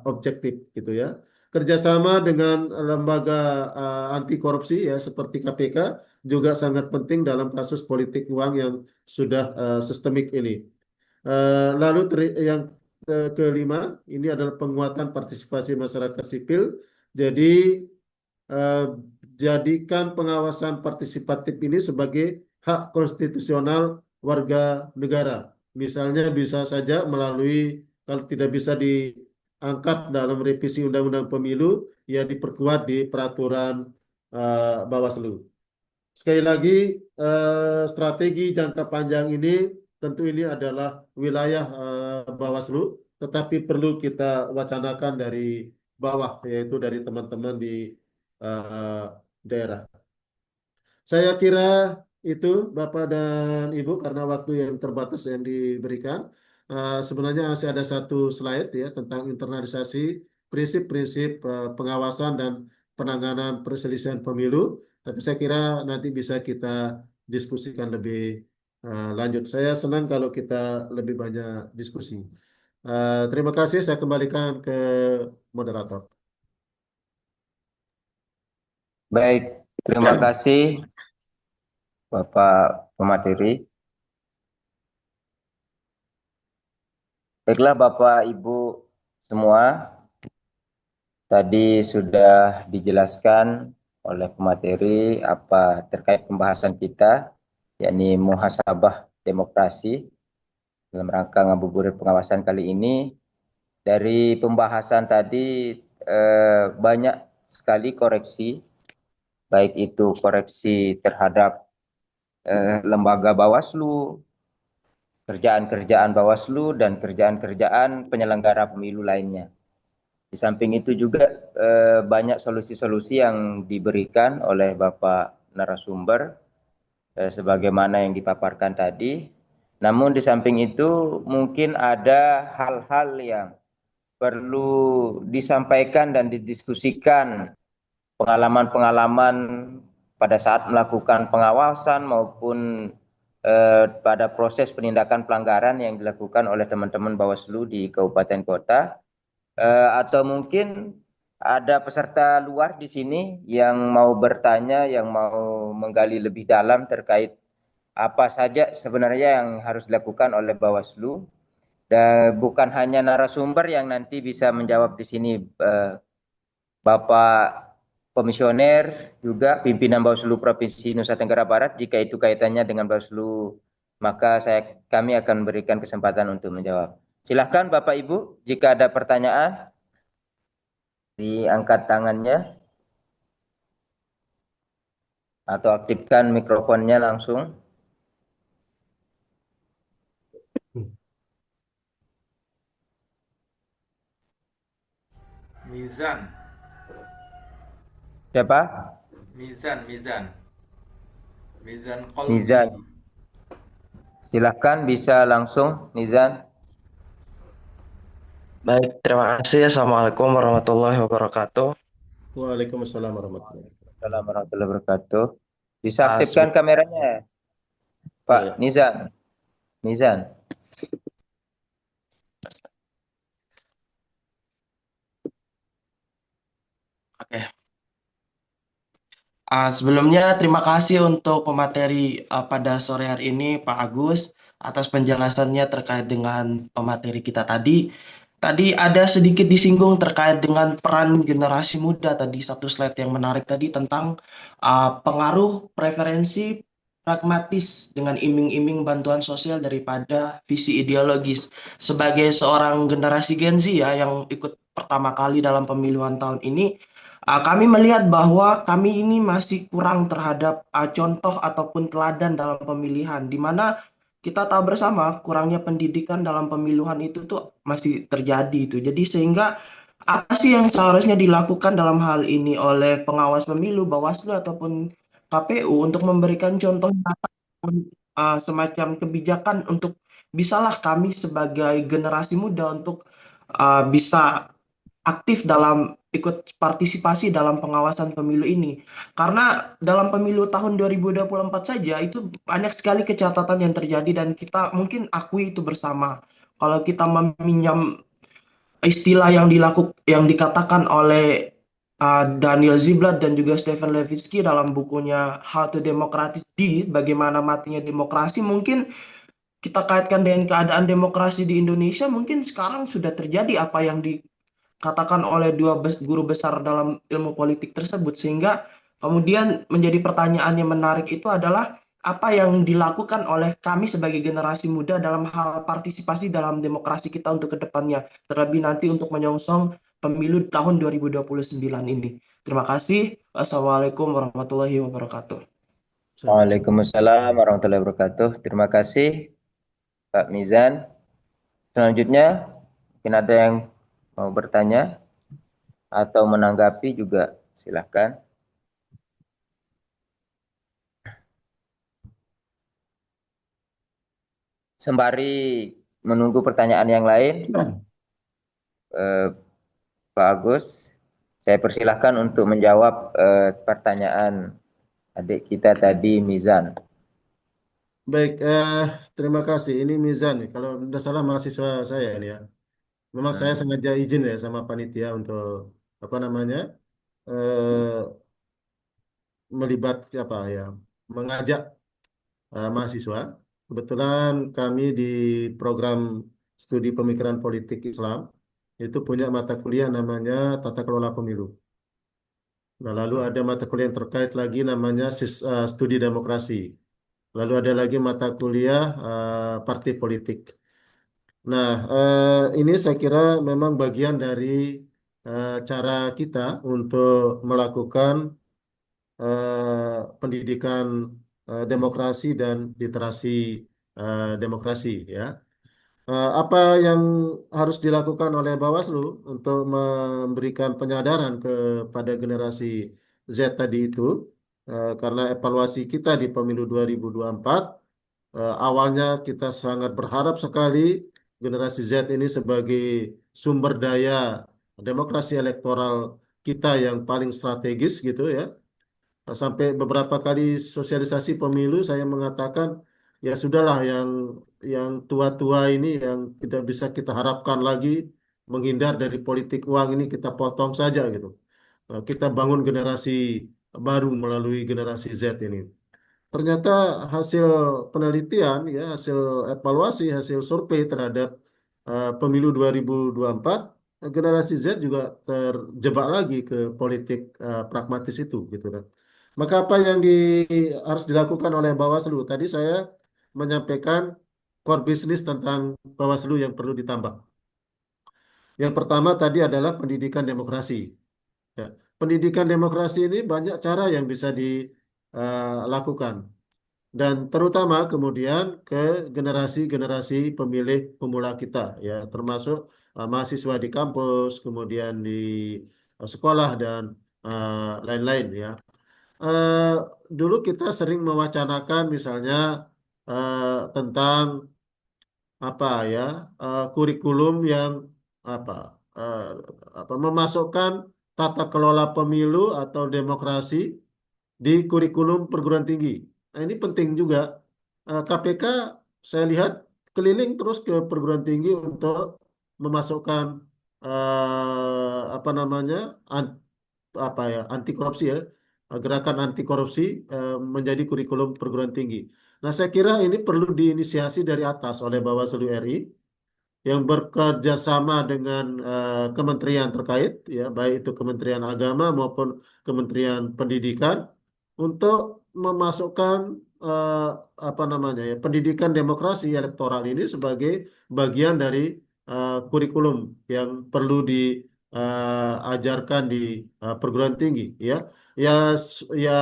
objektif gitu ya. Kerjasama dengan lembaga anti korupsi ya seperti KPK juga sangat penting dalam kasus politik uang yang sudah sistemik ini. Lalu yang kelima ini adalah penguatan partisipasi masyarakat sipil. Jadi eh, jadikan pengawasan partisipatif ini sebagai hak konstitusional warga negara. Misalnya bisa saja melalui, kalau tidak bisa diangkat dalam revisi Undang-Undang Pemilu, ya diperkuat di peraturan Bawaslu. Sekali lagi, strategi jangka panjang ini tentu ini adalah wilayah Bawaslu, tetapi perlu kita wacanakan dari bawah, yaitu dari teman-teman di eh, daerah. Saya kira itu Bapak dan Ibu karena waktu yang terbatas yang diberikan. Sebenarnya masih ada satu slide ya tentang internalisasi prinsip-prinsip pengawasan dan penanganan perselisihan pemilu. Tapi saya kira nanti bisa kita diskusikan lebih lanjut. Saya senang kalau kita lebih banyak diskusi. Terima kasih. Saya kembalikan ke moderator. Baik, terima kasih Bapak pemateri. Baiklah Bapak Ibu semua, tadi sudah dijelaskan oleh pemateri apa terkait pembahasan kita, yakni muhasabah demokrasi dalam rangka ngabuburit pengawasan kali ini. Dari pembahasan tadi banyak sekali koreksi, baik itu koreksi terhadap lembaga Bawaslu, kerjaan-kerjaan Bawaslu dan kerjaan-kerjaan penyelenggara pemilu lainnya. Di samping itu juga banyak solusi-solusi yang diberikan oleh Bapak narasumber sebagaimana yang dipaparkan tadi. Namun di samping itu mungkin ada hal-hal yang perlu disampaikan dan didiskusikan, pengalaman-pengalaman pada saat melakukan pengawasan maupun pada proses penindakan pelanggaran yang dilakukan oleh teman-teman Bawaslu di kabupaten kota. Atau mungkin ada peserta luar di sini yang mau bertanya, yang mau menggali lebih dalam terkait apa saja sebenarnya yang harus dilakukan oleh Bawaslu. Dan bukan hanya narasumber yang nanti bisa menjawab di sini, Bapak Komisioner juga pimpinan Bawaslu Provinsi Nusa Tenggara Barat, jika itu kaitannya dengan Bawaslu, maka kami akan berikan kesempatan untuk menjawab. Silahkan Bapak Ibu, jika ada pertanyaan, diangkat tangannya atau aktifkan mikrofonnya langsung. Mizan. Siapa? Mizan Kolbi. Nizan. Silahkan bisa langsung, Nizan. Baik, terima kasih. Assalamualaikum warahmatullahi wabarakatuh. Waalaikumsalam warahmatullahi wabarakatuh. Assalamualaikum warahmatullahi wabarakatuh. Bisa aktifkan kameranya, Pak Nizan. Nizan. Oke. Sebelumnya terima kasih untuk pemateri pada sore hari ini Pak Agus atas penjelasannya terkait dengan pemateri kita tadi. Tadi ada sedikit disinggung terkait dengan peran generasi muda tadi, satu slide yang menarik tadi tentang pengaruh preferensi pragmatis dengan iming-iming bantuan sosial daripada visi ideologis. Sebagai seorang generasi Gen Z ya yang ikut pertama kali dalam pemilihan tahun ini, kami melihat bahwa kami ini masih kurang terhadap contoh ataupun teladan dalam pemilihan, di mana kita tahu bersama kurangnya pendidikan dalam pemilihan itu tuh masih terjadi itu. Jadi sehingga apa sih yang seharusnya dilakukan dalam hal ini oleh pengawas pemilu, Bawaslu ataupun KPU untuk memberikan contoh nyata semacam kebijakan untuk bisalah kami sebagai generasi muda untuk bisa aktif dalam ikut partisipasi dalam pengawasan pemilu ini. Karena dalam pemilu tahun 2024 saja itu banyak sekali kecatatan yang terjadi dan kita mungkin akui itu bersama. Kalau kita meminjam istilah yang dikatakan oleh Daniel Ziblatt dan juga Stephen Levitsky dalam bukunya How to Democracy, bagaimana matinya demokrasi, mungkin kita kaitkan dengan keadaan demokrasi di Indonesia, mungkin sekarang sudah terjadi apa yang katakan oleh dua guru besar dalam ilmu politik tersebut, sehingga kemudian menjadi pertanyaan yang menarik itu adalah apa yang dilakukan oleh kami sebagai generasi muda dalam hal partisipasi dalam demokrasi kita untuk kedepannya, terlebih nanti untuk menyongsong pemilu tahun 2029 ini. Terima kasih. Wassalamualaikum warahmatullahi wabarakatuh. Waalaikumsalam warahmatullahi wabarakatuh. Terima kasih Pak Mizan. Selanjutnya mungkin ada yang mau bertanya atau menanggapi juga, silahkan. Sembari menunggu pertanyaan yang lain, Pak Agus, saya persilahkan untuk menjawab pertanyaan adik kita tadi, Mizan. Baik, terima kasih. Ini Mizan nih. Kalau tidak salah mahasiswa saya ini ya. Memang saya sengaja izin ya sama panitia untuk apa namanya melibat apa ya, mengajak mahasiswa. Kebetulan kami di program studi pemikiran politik Islam itu punya mata kuliah namanya Tata Kelola Pemilu. Nah, lalu ada mata kuliah yang terkait lagi namanya Studi Demokrasi. Lalu ada lagi mata kuliah Partai Politik. Nah, ini saya kira memang bagian dari cara kita untuk melakukan pendidikan demokrasi dan literasi demokrasi ya. Apa yang harus dilakukan oleh Bawaslu untuk memberikan penyadaran kepada generasi Z tadi itu, karena evaluasi kita di pemilu 2024, awalnya kita sangat berharap sekali generasi Z ini sebagai sumber daya demokrasi elektoral kita yang paling strategis gitu ya. Sampai beberapa kali sosialisasi pemilu saya mengatakan ya sudahlah yang tua-tua ini yang tidak bisa kita harapkan lagi menghindar dari politik uang ini kita potong saja gitu. Kita bangun generasi baru melalui generasi Z ini. Ternyata hasil penelitian ya hasil evaluasi hasil survei terhadap pemilu 2024, generasi Z juga terjebak lagi ke politik pragmatis itu gitu kan. Maka apa yang harus dilakukan oleh Bawaslu? Tadi saya menyampaikan core business tentang Bawaslu yang perlu ditambah. Yang pertama tadi adalah pendidikan demokrasi. Ya. Pendidikan demokrasi ini banyak cara yang bisa dilakukan. Dan terutama kemudian ke generasi-generasi pemilih pemula kita, ya, termasuk mahasiswa di kampus, kemudian di sekolah dan lain-lain, ya. Eh, Dulu kita sering mewacanakan misalnya tentang apa ya kurikulum yang apa eh, memasukkan tata kelola pemilu atau demokrasi di kurikulum perguruan tinggi. Nah, ini penting juga. KPK saya lihat keliling terus ke perguruan tinggi untuk memasukkan apa namanya apa ya anti korupsi ya, gerakan anti korupsi menjadi kurikulum perguruan tinggi. Nah, saya kira ini perlu diinisiasi dari atas oleh Bawaslu RI yang bekerja sama dengan kementerian terkait, ya, baik itu Kementerian Agama maupun Kementerian Pendidikan, untuk memasukkan eh, apa namanya ya pendidikan demokrasi elektoral ini sebagai bagian dari kurikulum yang perlu diajarkan di perguruan tinggi, ya. Ya, ya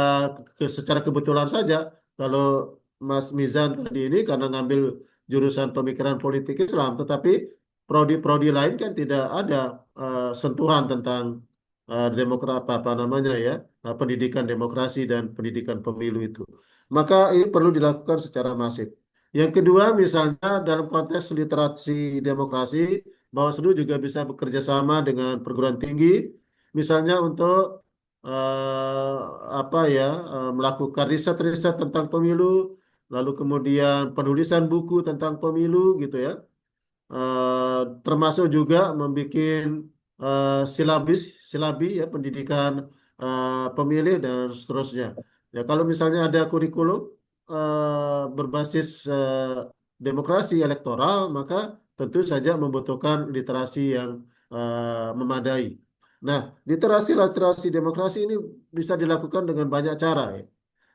secara kebetulan saja kalau Mas Mizan tadi ini karena ngambil jurusan pemikiran politik Islam, tetapi prodi-prodi lain kan tidak ada sentuhan tentang apa namanya ya pendidikan demokrasi dan pendidikan pemilu itu. Maka ini perlu dilakukan secara masif. Yang kedua, misalnya dalam konteks literasi demokrasi, Bawaslu juga bisa bekerja sama dengan perguruan tinggi, misalnya untuk eh, apa ya melakukan riset-riset tentang pemilu, lalu kemudian penulisan buku tentang pemilu gitu ya. Termasuk juga membuat silabis, silabi ya pendidikan pemilih dan seterusnya. Ya kalau misalnya ada kurikulum berbasis demokrasi elektoral, maka tentu saja membutuhkan literasi yang memadai. Nah, literasi demokrasi ini bisa dilakukan dengan banyak cara ya.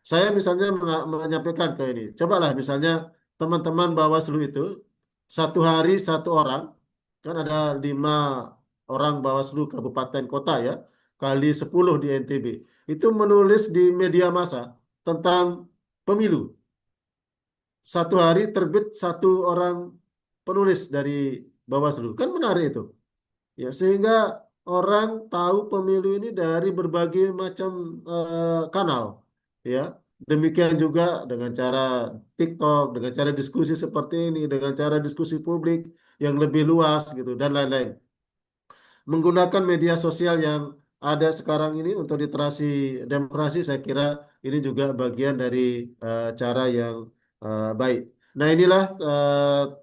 Saya misalnya menyampaikan ke ini, cobalah misalnya teman-teman Bawaslu itu satu hari satu orang, kan ada 5 orang Bawaslu kabupaten kota ya, kali 10 di NTB. Itu menulis di media massa tentang pemilu. Satu hari terbit satu orang penulis dari Bawaslu. Kan menarik itu. Ya, sehingga orang tahu pemilu ini dari berbagai macam kanal, ya. Demikian juga dengan cara TikTok, dengan cara diskusi seperti ini, dengan cara diskusi publik yang lebih luas gitu dan lain-lain. Menggunakan media sosial yang ada sekarang ini untuk literasi demokrasi, saya kira ini juga bagian dari cara yang baik. Nah, inilah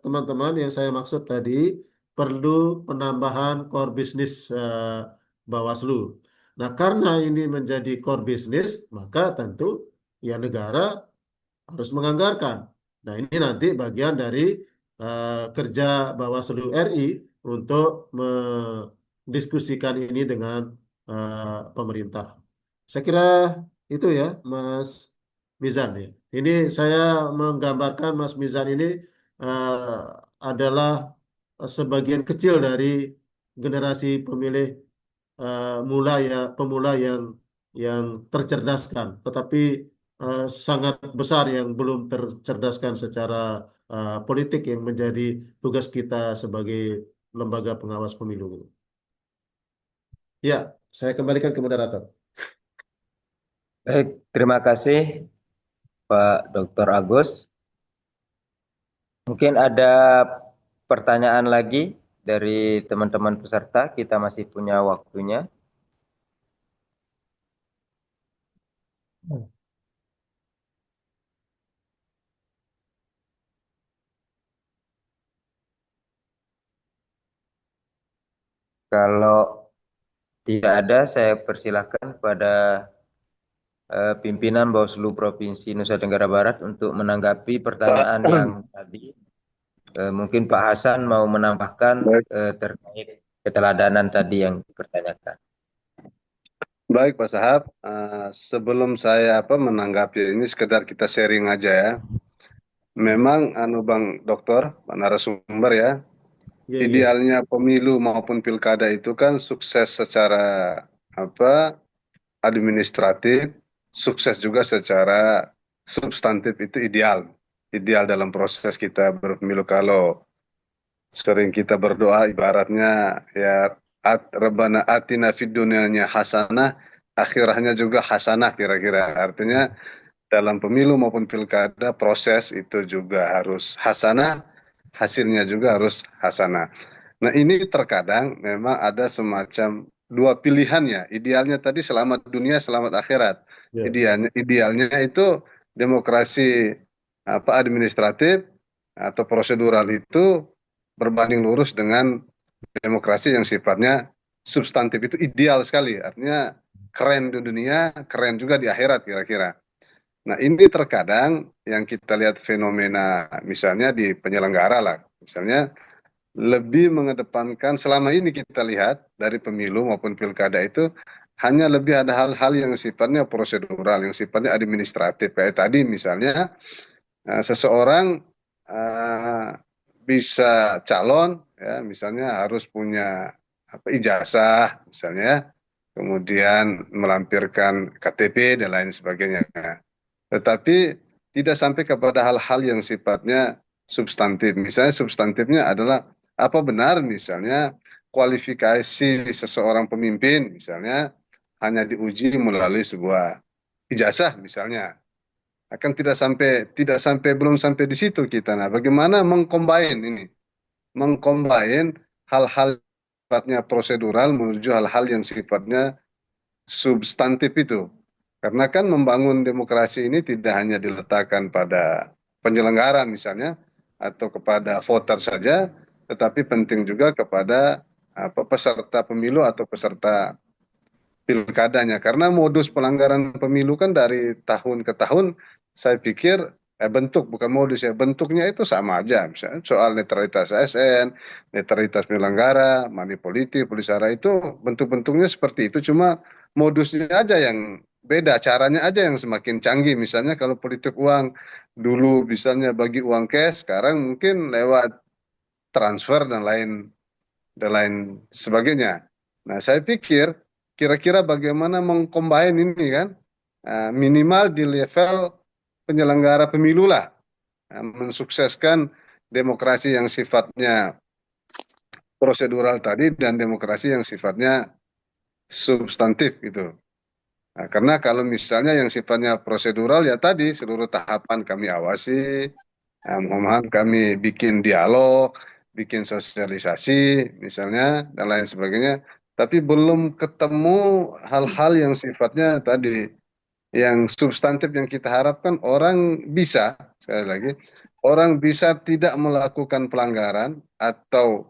teman-teman yang saya maksud tadi perlu penambahan core business Bawaslu. Nah, karena ini menjadi core business, maka tentu ya negara harus menganggarkan. Nah, ini nanti bagian dari kerja Bawaslu RI untuk mendiskusikan ini dengan pemerintah. Saya kira itu ya, Mas Mizan ya. Ini saya menggambarkan Mas Mizan ini adalah sebagian kecil dari generasi pemilih pemula yang tercerdaskan, tetapi sangat besar yang belum tercerdaskan secara politik yang menjadi tugas kita sebagai lembaga pengawas pemilu. Ya, saya kembalikan ke moderator. Baik, terima kasih Pak Dr. Agus. Mungkin ada pertanyaan lagi dari teman-teman peserta, kita masih punya waktunya. Kalau tidak ada, saya persilahkan pada pimpinan Bawaslu Provinsi Nusa Tenggara Barat untuk menanggapi pertanyaan yang tadi. Mungkin Pak Hasan mau menambahkan Baik, terkait keteladanan tadi yang dipertanyakan. baik Pak Sahab. Sebelum saya menanggapi ini sekedar kita sharing aja ya. Memang Bang Dokter, Pak narasumber ya, Iya, iya. idealnya pemilu maupun pilkada itu kan sukses secara administratif, sukses juga secara substantif, itu ideal. Ideal dalam proses kita berpemilu. Kalau sering kita berdoa ibaratnya ya, Rabbana atina fid dunyanya hasanah, akhirahnya juga hasanah kira-kira. Artinya dalam pemilu maupun pilkada proses itu juga harus hasanah, hasilnya juga harus hasanah. Nah, ini terkadang memang ada semacam dua pilihan ya. Idealnya tadi selamat dunia, selamat akhirat. Ya. Idealnya itu demokrasi administratif atau prosedural itu berbanding lurus dengan demokrasi yang sifatnya substantif, itu ideal sekali. Artinya keren di dunia, keren juga di akhirat kira-kira. Nah, ini terkadang yang kita lihat fenomena misalnya di penyelenggara lah. Misalnya lebih mengedepankan, selama ini kita lihat dari pemilu maupun pilkada itu hanya lebih ada hal-hal yang sifatnya prosedural, yang sifatnya administratif. Kayak tadi misalnya seseorang uh, bisa calon ya, misalnya harus punya ijazah misalnya, kemudian melampirkan KTP dan lain sebagainya. Tetapi tidak sampai kepada hal-hal yang sifatnya substantif. Misalnya substantifnya adalah apa benar misalnya kualifikasi seseorang pemimpin misalnya hanya diuji melalui sebuah ijazah misalnya. Akan tidak sampai belum sampai di situ kita. Nah, bagaimana mengcombine ini? Mengcombine hal-hal sifatnya prosedural menuju hal-hal yang sifatnya substantif itu. Karena kan membangun demokrasi ini tidak hanya diletakkan pada penyelenggara misalnya atau kepada voter saja, tetapi penting juga kepada peserta pemilu atau peserta pilkadanya. Karena modus pelanggaran pemilu kan dari tahun ke tahun, saya pikir bentuk bukan modus ya, bentuknya itu sama aja. Misalnya soal netralitas ASN, netralitas penyelenggara, money politik, polis sara, itu bentuk-bentuknya seperti itu. Cuma modusnya aja yang beda, caranya aja yang semakin canggih. Misalnya kalau politik uang dulu misalnya bagi uang cash, sekarang mungkin lewat transfer dan lain sebagainya. Nah, saya pikir kira-kira bagaimana mengcombine ini kan, minimal di level penyelenggara pemilu lah, mensukseskan demokrasi yang sifatnya prosedural tadi dan demokrasi yang sifatnya substantif gitu. Nah, karena kalau misalnya yang sifatnya prosedural ya tadi seluruh tahapan kami awasi, mohon kami bikin dialog, bikin sosialisasi misalnya dan lain sebagainya, tapi belum ketemu hal-hal yang sifatnya tadi yang substantif yang kita harapkan. Orang bisa, sekali lagi, orang bisa tidak melakukan pelanggaran atau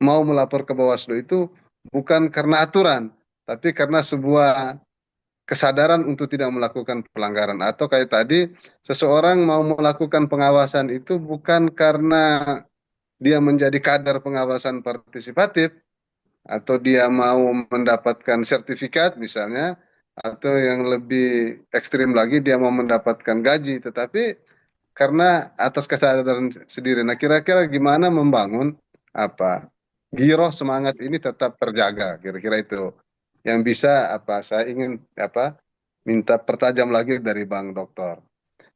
mau melapor ke Bawaslu itu bukan karena aturan, tapi karena sebuah kesadaran untuk tidak melakukan pelanggaran. Atau kayak tadi, seseorang mau melakukan pengawasan itu bukan karena dia menjadi kadar pengawasan partisipatif, atau dia mau mendapatkan sertifikat misalnya, atau yang lebih ekstrim lagi dia mau mendapatkan gaji, tetapi karena atas kesadaran sendiri. Nah, kira-kira gimana membangun giroh semangat ini tetap terjaga, kira-kira itu yang bisa saya ingin minta pertajam lagi dari Bang Dokter.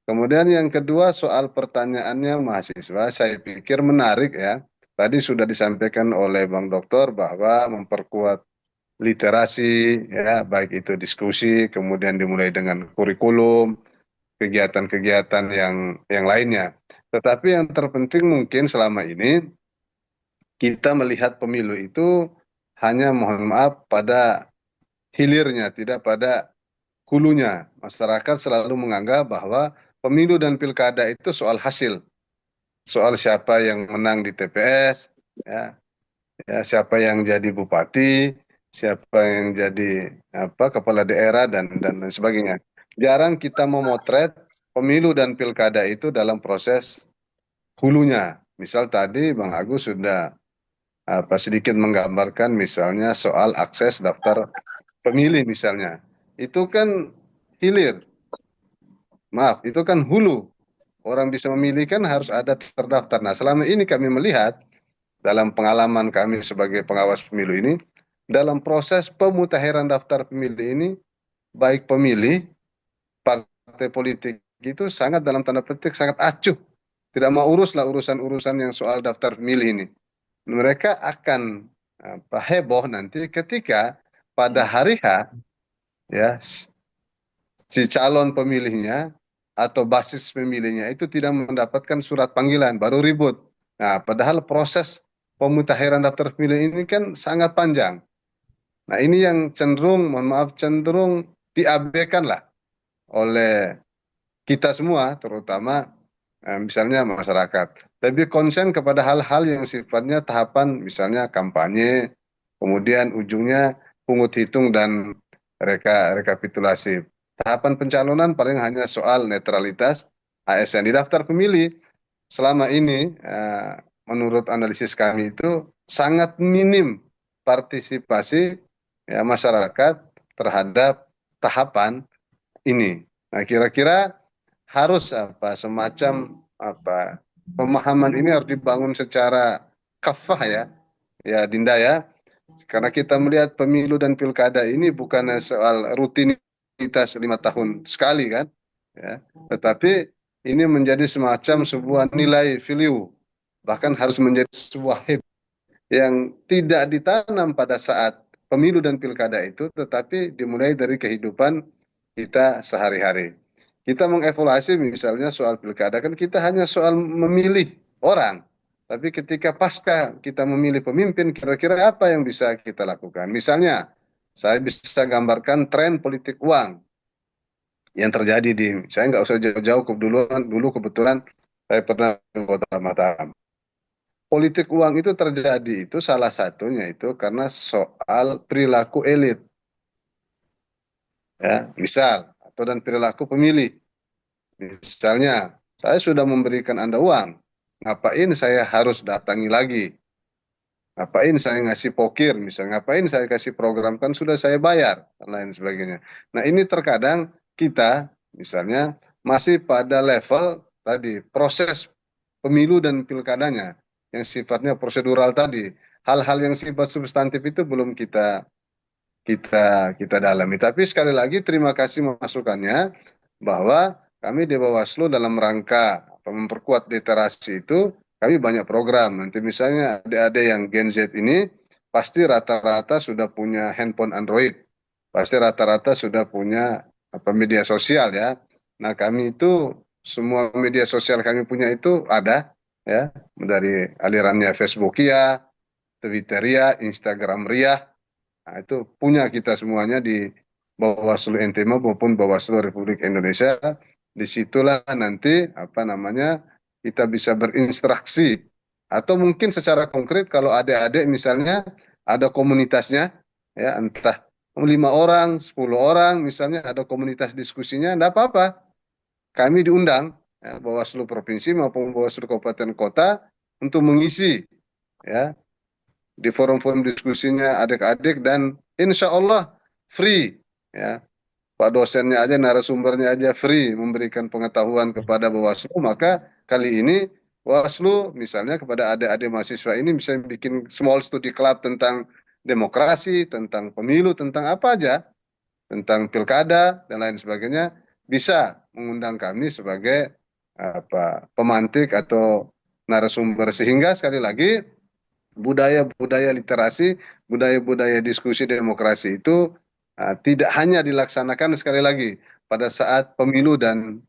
Kemudian yang kedua soal pertanyaannya mahasiswa, saya pikir menarik ya. Tadi sudah disampaikan oleh Bang Dokter bahwa memperkuat literasi, ya, baik itu diskusi, kemudian dimulai dengan kurikulum, kegiatan-kegiatan yang lainnya. Tetapi yang terpenting mungkin selama ini kita melihat pemilu itu hanya mohon maaf pada hilirnya, tidak pada hulunya. Masyarakat selalu menganggap bahwa pemilu dan pilkada itu soal hasil, soal siapa yang menang di TPS, ya, ya siapa yang jadi bupati, siapa yang jadi kepala daerah dan lain sebagainya. Jarang kita memotret pemilu dan pilkada itu dalam proses hulunya. Misal tadi Bang Agus sudah sedikit menggambarkan misalnya soal akses daftar pemilih misalnya. Itu kan hilir, maaf, itu kan hulu. Orang bisa memilih kan harus ada terdaftar. Nah, selama ini kami melihat dalam pengalaman kami sebagai pengawas pemilu ini, dalam proses pemutahiran daftar pemilih ini, baik pemilih, partai politik itu sangat dalam tanda petik sangat acuh. Tidak mau urus lah urusan-urusan yang soal daftar pemilih ini. Mereka akan heboh nanti ketika pada hari H ya si calon pemilihnya atau basis pemilihnya itu tidak mendapatkan surat panggilan, baru ribut. Nah, padahal proses pemutahiran daftar pemilih ini kan sangat panjang. Nah, ini yang cenderung, mohon maaf, cenderung diabaikan lah oleh kita semua, terutama misalnya masyarakat. Lebih konsen kepada hal-hal yang sifatnya tahapan, misalnya kampanye, kemudian ujungnya pungut hitung dan rekapitulasi. Tahapan pencalonan paling hanya soal netralitas ASN. Di daftar pemilih selama ini menurut analisis kami itu sangat minim partisipasi ya, masyarakat terhadap tahapan ini. Nah, kira-kira harus semacam pemahaman ini harus dibangun secara kafah ya Dinda ya. Karena kita melihat pemilu dan pilkada ini bukan soal rutinitas 5 tahun sekali kan, ya. Tetapi ini menjadi semacam sebuah nilai value, bahkan harus menjadi sebuah habit yang tidak ditanam pada saat pemilu dan pilkada itu, tetapi dimulai dari kehidupan kita sehari-hari. Kita mengevaluasi misalnya soal pilkada kan kita hanya soal memilih orang. Tapi ketika pasca kita memilih pemimpin, kira-kira apa yang bisa kita lakukan? Misalnya, saya bisa gambarkan tren politik uang yang terjadi saya nggak usah jauh-jauh dulu kebetulan saya pernah di Kota Mataram. Politik uang itu terjadi itu salah satunya itu karena soal perilaku elit. Ya, misal, atau dan perilaku pemilih. Misalnya, saya sudah memberikan Anda uang, ngapain saya harus datangi lagi? Ngapain saya ngasih pokir, misalnya, ngapain saya kasih program, kan sudah saya bayar, dan lain sebagainya. Nah, ini terkadang kita, misalnya, masih pada level tadi, proses pemilu dan pilkadanya, yang sifatnya prosedural tadi. Hal-hal yang sifat substantif itu belum kita dalami. Tapi sekali lagi terima kasih masukannya bahwa kami di Bawaslu dalam rangka memperkuat literasi itu kami banyak program. Nanti misalnya adik-adik yang Gen Z ini pasti rata-rata sudah punya handphone Android. Pasti rata-rata sudah punya media sosial ya. Nah, kami itu semua media sosial kami punya itu ada ya, dari alirannya Facebook ya, Twitter ya, Instagram Ria. Nah, itu punya kita semuanya di Bawaslu NTM maupun Bawaslu Republik Indonesia. Disitulah nanti kita bisa berinteraksi atau mungkin secara konkret kalau adik-adik misalnya ada komunitasnya ya entah 5 orang, 10 orang misalnya ada komunitas diskusinya, enggak apa-apa. Kami diundang ya, Bawaslu Provinsi maupun Bawaslu Kabupaten Kota untuk mengisi ya di forum-forum diskusinya adik-adik dan insya Allah free ya. Pak dosennya aja, narasumbernya aja free memberikan pengetahuan kepada Bawaslu, maka kali ini Bawaslu misalnya kepada adik-adik mahasiswa ini bisa bikin small study club tentang demokrasi, tentang pemilu, tentang apa aja. tentang pilkada dan lain sebagainya, bisa mengundang kami sebagai pemantik atau narasumber, sehingga sekali lagi budaya-budaya literasi, budaya-budaya diskusi demokrasi itu tidak hanya dilaksanakan sekali lagi pada saat pemilu dan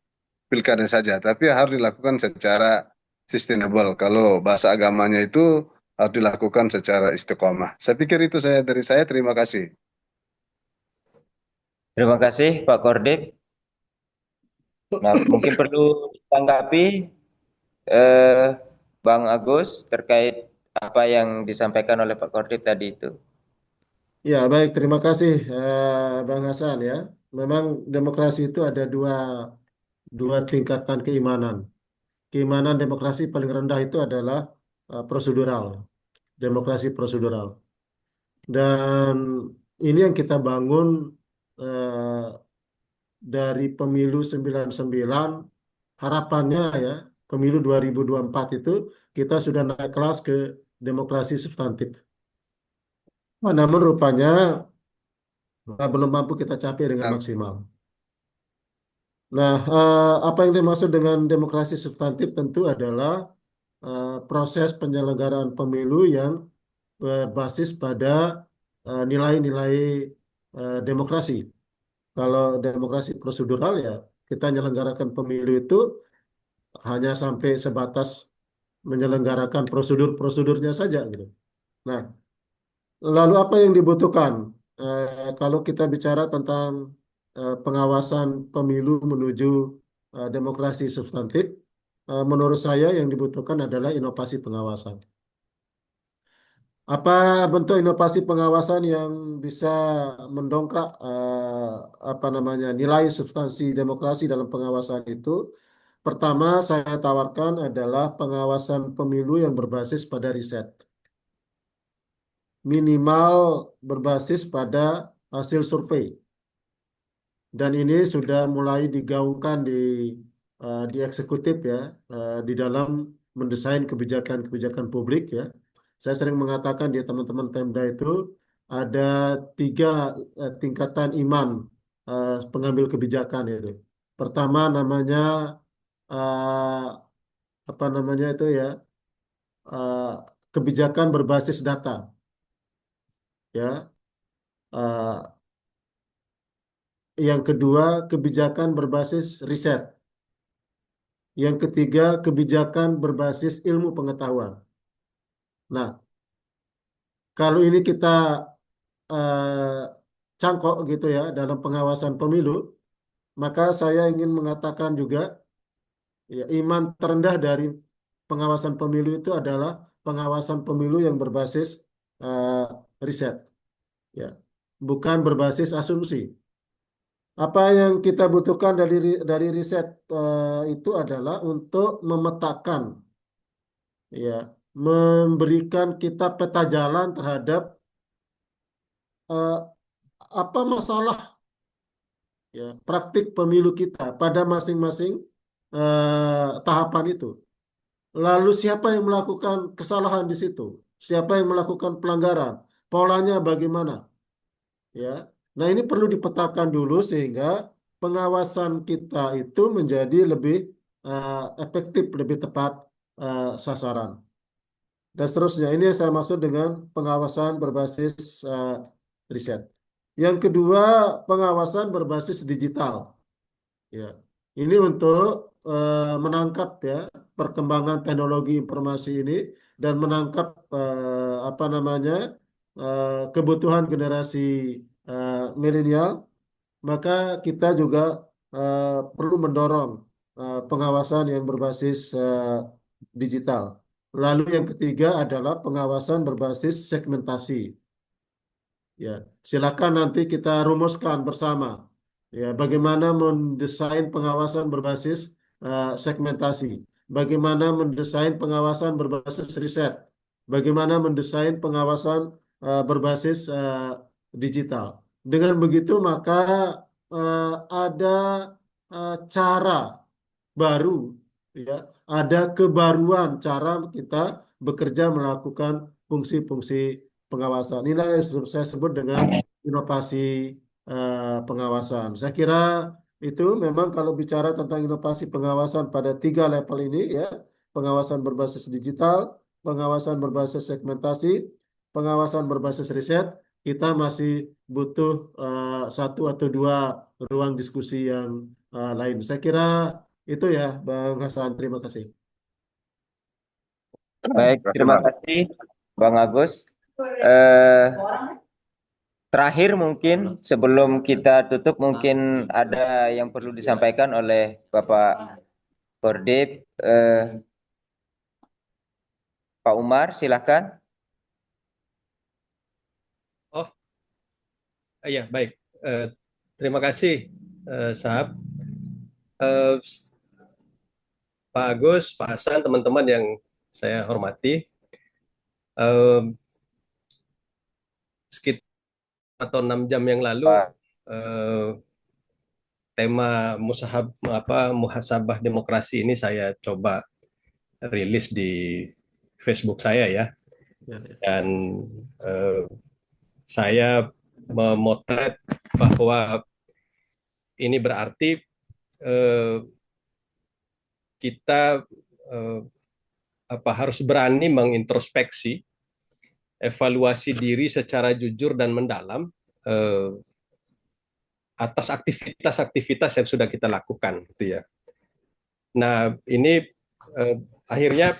pilkada saja, tapi harus dilakukan secara sustainable. Kalau bahasa agamanya itu harus dilakukan secara istiqomah. Saya pikir itu dari saya. Terima kasih. Terima kasih Pak Kordip. Nah, mungkin perlu ditanggapi Bang Agus terkait apa yang disampaikan oleh Pak Kordip tadi itu. Ya, baik. Terima kasih, Bang Hasan ya. Memang demokrasi itu ada dua tingkatan keimanan. Keimanan demokrasi paling rendah itu adalah prosedural, demokrasi prosedural. Dan ini yang kita bangun eh, dari pemilu 99, harapannya ya, pemilu 2024 itu kita sudah naik kelas ke demokrasi substantif. Namun rupanya belum mampu kita capai dengan Nah, maksimal. Nah, apa yang dimaksud dengan demokrasi substantif tentu adalah proses penyelenggaraan pemilu yang berbasis pada nilai-nilai demokrasi. Kalau demokrasi prosedural ya kita menyelenggarakan pemilu itu hanya sampai sebatas menyelenggarakan prosedur-prosedurnya saja gitu. Nah, lalu apa yang dibutuhkan? Kalau kita bicara tentang pengawasan pemilu menuju demokrasi substantif, menurut saya yang dibutuhkan adalah inovasi pengawasan. Apa bentuk inovasi pengawasan yang bisa mendongkrak apa namanya nilai substansi demokrasi dalam pengawasan itu? Pertama, saya tawarkan adalah pengawasan pemilu yang berbasis pada riset. Minimal berbasis pada hasil survei. Dan ini sudah mulai digaungkan di eksekutif ya, di dalam mendesain kebijakan-kebijakan publik ya. Saya sering mengatakan di teman-teman Pemda itu ada 3 tingkatan iman pengambil kebijakan itu. Pertama namanya eh, apa namanya itu ya, eh, kebijakan berbasis data ya. Eh, yang kedua kebijakan berbasis riset. Yang ketiga, kebijakan berbasis ilmu pengetahuan. Nah, kalau ini kita eh, cangkok gitu ya dalam pengawasan pemilu, maka saya ingin mengatakan juga, ya, iman terendah dari pengawasan pemilu itu adalah pengawasan pemilu yang berbasis eh, riset, ya, bukan berbasis asumsi. Apa yang kita butuhkan dari riset itu adalah untuk memetakan, ya, memberikan kita peta jalan terhadap eh, apa masalah ya praktik pemilu kita pada masing-masing tahapan itu. Lalu siapa yang melakukan kesalahan di situ? Siapa yang melakukan pelanggaran? Polanya bagaimana? Ya. Nah, ini perlu dipetakan dulu sehingga pengawasan kita itu menjadi lebih efektif, lebih tepat sasaran. Dan seterusnya. Ini yang saya maksud dengan pengawasan berbasis riset. Yang kedua, pengawasan berbasis digital. Ya, ini untuk menangkap ya perkembangan teknologi informasi ini dan menangkap apa namanya kebutuhan generasi milenial. Maka kita juga perlu mendorong pengawasan yang berbasis digital. Lalu yang ketiga adalah pengawasan berbasis segmentasi. Ya, silakan nanti kita rumuskan bersama. Ya, bagaimana mendesain pengawasan berbasis segmentasi. Bagaimana mendesain pengawasan berbasis riset. Bagaimana mendesain pengawasan berbasis digital. Dengan begitu maka ada cara baru, ya, ada kebaruan cara kita bekerja melakukan fungsi-fungsi pengawasan. Inilah yang saya sebut dengan inovasi pengawasan. Saya kira itu memang kalau bicara tentang inovasi pengawasan pada 3 level ini ya, pengawasan berbasis digital, pengawasan berbasis segmentasi, pengawasan berbasis riset, kita masih butuh 1 atau 2 ruang diskusi yang lain. Saya kira itu ya, Bang Hasan. Terima kasih. Baik, Terima kasih, terima Bang. kasih Bang Agus. Eh, Terakhir mungkin sebelum kita tutup mungkin ada yang perlu disampaikan oleh Bapak Kordip. Pak Umar, silahkan. Oh, iya, baik. Terima kasih, Sahab. Pak Agus, Pak Hasan, teman-teman yang saya hormati. Sekitar atau 6 jam yang lalu, tema muhasabah demokrasi ini saya coba rilis di Facebook saya ya. Dan saya memotret bahwa ini berarti kita harus berani mengintrospeksi, evaluasi diri secara jujur dan mendalam atas aktivitas-aktivitas yang sudah kita lakukan, gitu ya. Nah, ini akhirnya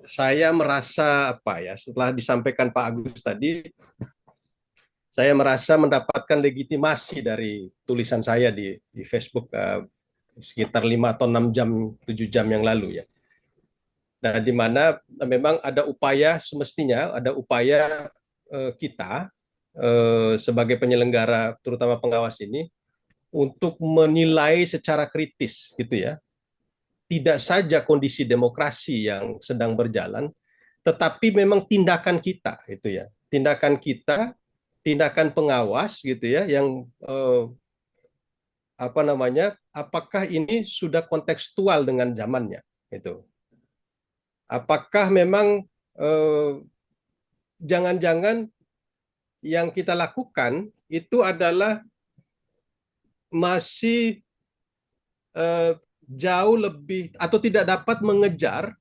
saya merasa setelah disampaikan Pak Agus tadi, saya merasa mendapatkan legitimasi dari tulisan saya di Facebook sekitar 5 atau 6 jam, 7 jam yang lalu ya. Nah, di mana memang ada upaya, semestinya ada upaya kita sebagai penyelenggara, terutama pengawas ini, untuk menilai secara kritis, gitu ya. Tidak saja kondisi demokrasi yang sedang berjalan, tetapi memang tindakan kita, gitu ya. Tindakan kita, tindakan pengawas, gitu ya, yang apakah ini sudah kontekstual dengan zamannya, gitu. Apakah memang jangan-jangan yang kita lakukan itu adalah masih jauh lebih atau tidak dapat mengejar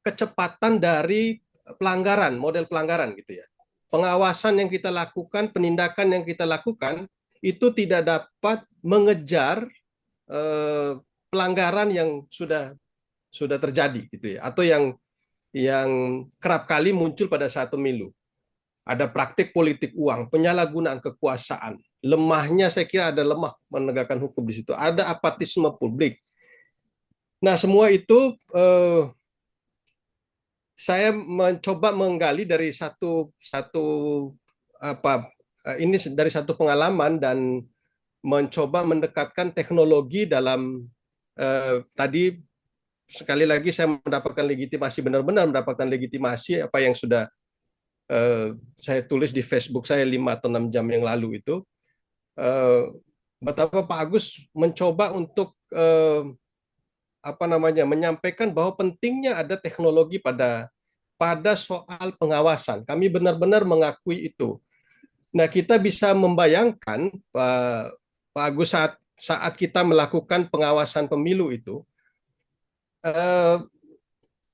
kecepatan dari pelanggaran, model pelanggaran gitu ya. Pengawasan yang kita lakukan, penindakan yang kita lakukan itu tidak dapat mengejar pelanggaran yang sudah terjadi gitu ya, atau yang kerap kali muncul pada saat pemilu. Ada praktik politik uang, penyalahgunaan kekuasaan, lemahnya saya kira ada lemah menegakkan hukum di situ, ada apatisme publik. Nah, semua itu saya mencoba menggali dari ini dari satu pengalaman dan mencoba mendekatkan teknologi dalam tadi sekali lagi saya mendapatkan legitimasi, benar-benar mendapatkan legitimasi apa yang sudah saya tulis di Facebook saya 5 atau 6 jam yang lalu itu. Betapa Pak Agus mencoba untuk menyampaikan bahwa pentingnya ada teknologi pada soal pengawasan. Kami benar-benar mengakui itu. Nah, kita bisa membayangkan Pak Agus saat kita melakukan pengawasan pemilu itu,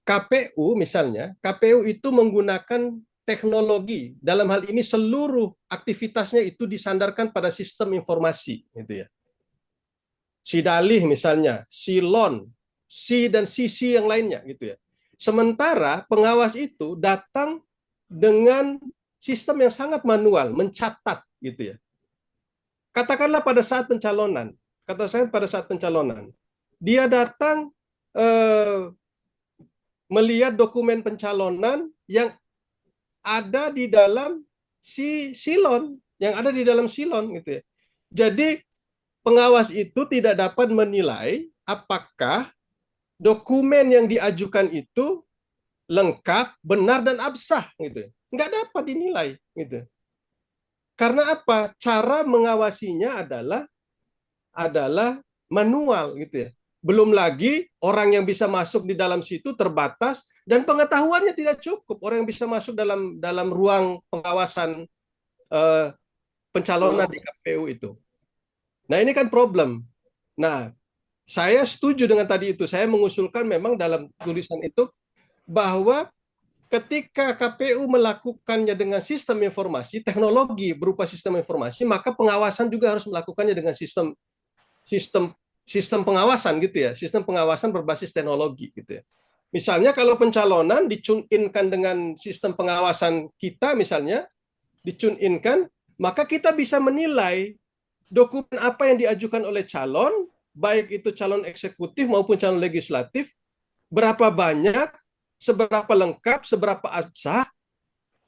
KPU misalnya, KPU itu menggunakan teknologi, dalam hal ini seluruh aktivitasnya itu disandarkan pada sistem informasi, gitu ya. Sidalih misalnya, Silon, dan sisi yang lainnya, gitu ya. Sementara pengawas itu datang dengan sistem yang sangat manual, mencatat, gitu ya. Katakanlah pada saat pencalonan, dia datang melihat dokumen pencalonan yang ada di dalam silon, gitu ya. Jadi pengawas itu tidak dapat menilai apakah dokumen yang diajukan itu lengkap, benar dan absah, gitu. Nggak dapat dinilai, gitu. Karena apa? Cara mengawasinya adalah manual, gitu ya. Belum lagi orang yang bisa masuk di dalam situ terbatas dan pengetahuannya tidak cukup. Orang yang bisa masuk dalam ruang pengawasan pencalonan di KPU itu. Nah, ini kan problem. Nah, saya setuju dengan tadi itu. Saya mengusulkan memang dalam tulisan itu bahwa ketika KPU melakukannya dengan sistem informasi, teknologi berupa sistem informasi, maka pengawasan juga harus melakukannya dengan sistem sistem sistem pengawasan gitu ya, sistem pengawasan berbasis teknologi gitu ya. Misalnya kalau pencalonan dicune-inkan dengan sistem pengawasan kita misalnya, dicune-inkan, maka kita bisa menilai dokumen apa yang diajukan oleh calon, baik itu calon eksekutif maupun calon legislatif, berapa banyak, seberapa lengkap, seberapa absah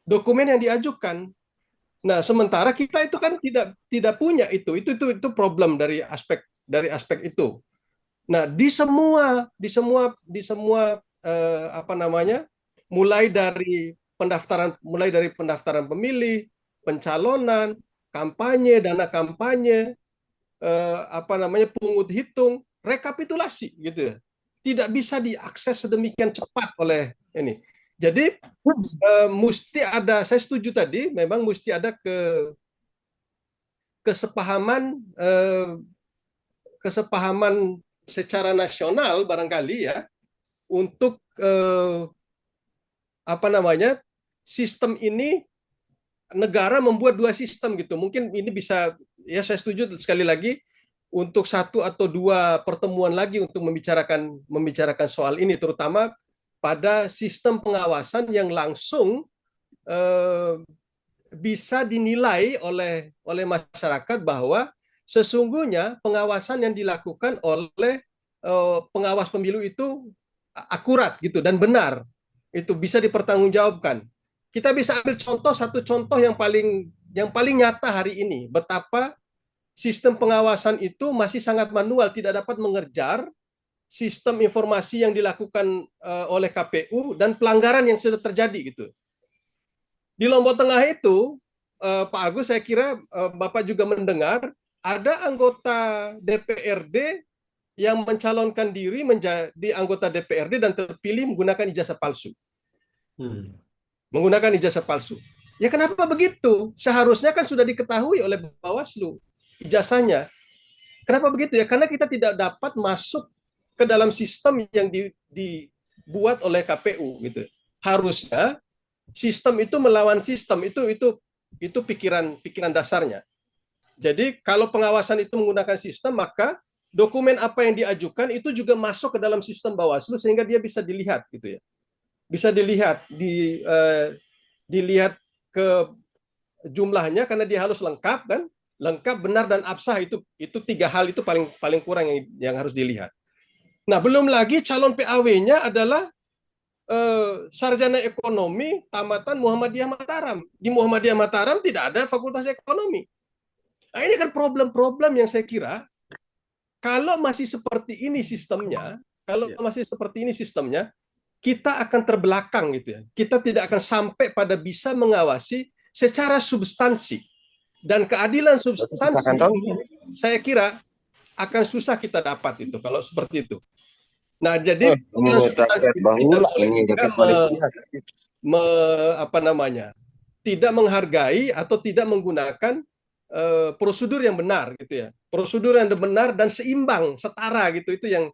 dokumen yang diajukan. Nah, sementara kita itu kan tidak punya itu. Itu problem dari aspek itu. Nah, di semua apa namanya? Mulai dari pendaftaran pemilih, pencalonan, kampanye, dana kampanye, apa namanya? Pungut hitung, rekapitulasi gitu ya. Tidak bisa diakses sedemikian cepat oleh ini. Jadi mesti ada, saya setuju tadi, memang mesti ada kesepahaman kesepahaman secara nasional barangkali ya untuk apa namanya sistem ini, negara membuat dua sistem gitu. Mungkin ini bisa, ya saya setuju sekali lagi untuk satu atau dua pertemuan lagi untuk membicarakan soal ini, terutama pada sistem pengawasan yang langsung bisa dinilai oleh masyarakat bahwa sesungguhnya pengawasan yang dilakukan oleh pengawas pemilu itu akurat gitu dan benar, itu bisa dipertanggungjawabkan. Kita bisa ambil satu contoh yang paling nyata hari ini, betapa sistem pengawasan itu masih sangat manual, tidak dapat mengejar sistem informasi yang dilakukan oleh KPU dan pelanggaran yang sudah terjadi gitu. Di Lombok Tengah itu, Pak Agus, saya kira Bapak juga mendengar ada anggota DPRD yang mencalonkan diri menjadi anggota DPRD dan terpilih menggunakan ijazah palsu. Menggunakan ijazah palsu. Ya kenapa begitu? Seharusnya kan sudah diketahui oleh Bawaslu ijazahnya. Kenapa begitu ya? Karena kita tidak dapat masuk ke dalam sistem yang dibuat oleh KPU gitu. Harusnya sistem itu melawan sistem, itu pikiran dasarnya. Jadi kalau pengawasan itu menggunakan sistem, maka dokumen apa yang diajukan itu juga masuk ke dalam sistem Bawaslu sehingga dia bisa dilihat gitu ya. Bisa dilihat dilihat ke jumlahnya karena dia harus lengkap kan? Lengkap, benar dan absah, itu tiga hal itu paling kurang yang harus dilihat. Nah, belum lagi calon PAW-nya adalah sarjana ekonomi tamatan Muhammadiyah Mataram. Di Muhammadiyah Mataram tidak ada fakultas ekonomi. Nah, ini kan problem-problem yang saya kira kalau masih seperti ini sistemnya, kita akan terbelakang gitu ya. Kita tidak akan sampai pada bisa mengawasi secara substansi. Dan keadilan substansi saya kira akan susah kita dapat itu kalau seperti itu. Nah, jadi tidak menghargai atau tidak menggunakan prosedur yang benar gitu ya. Prosedur yang benar dan seimbang, setara gitu, itu yang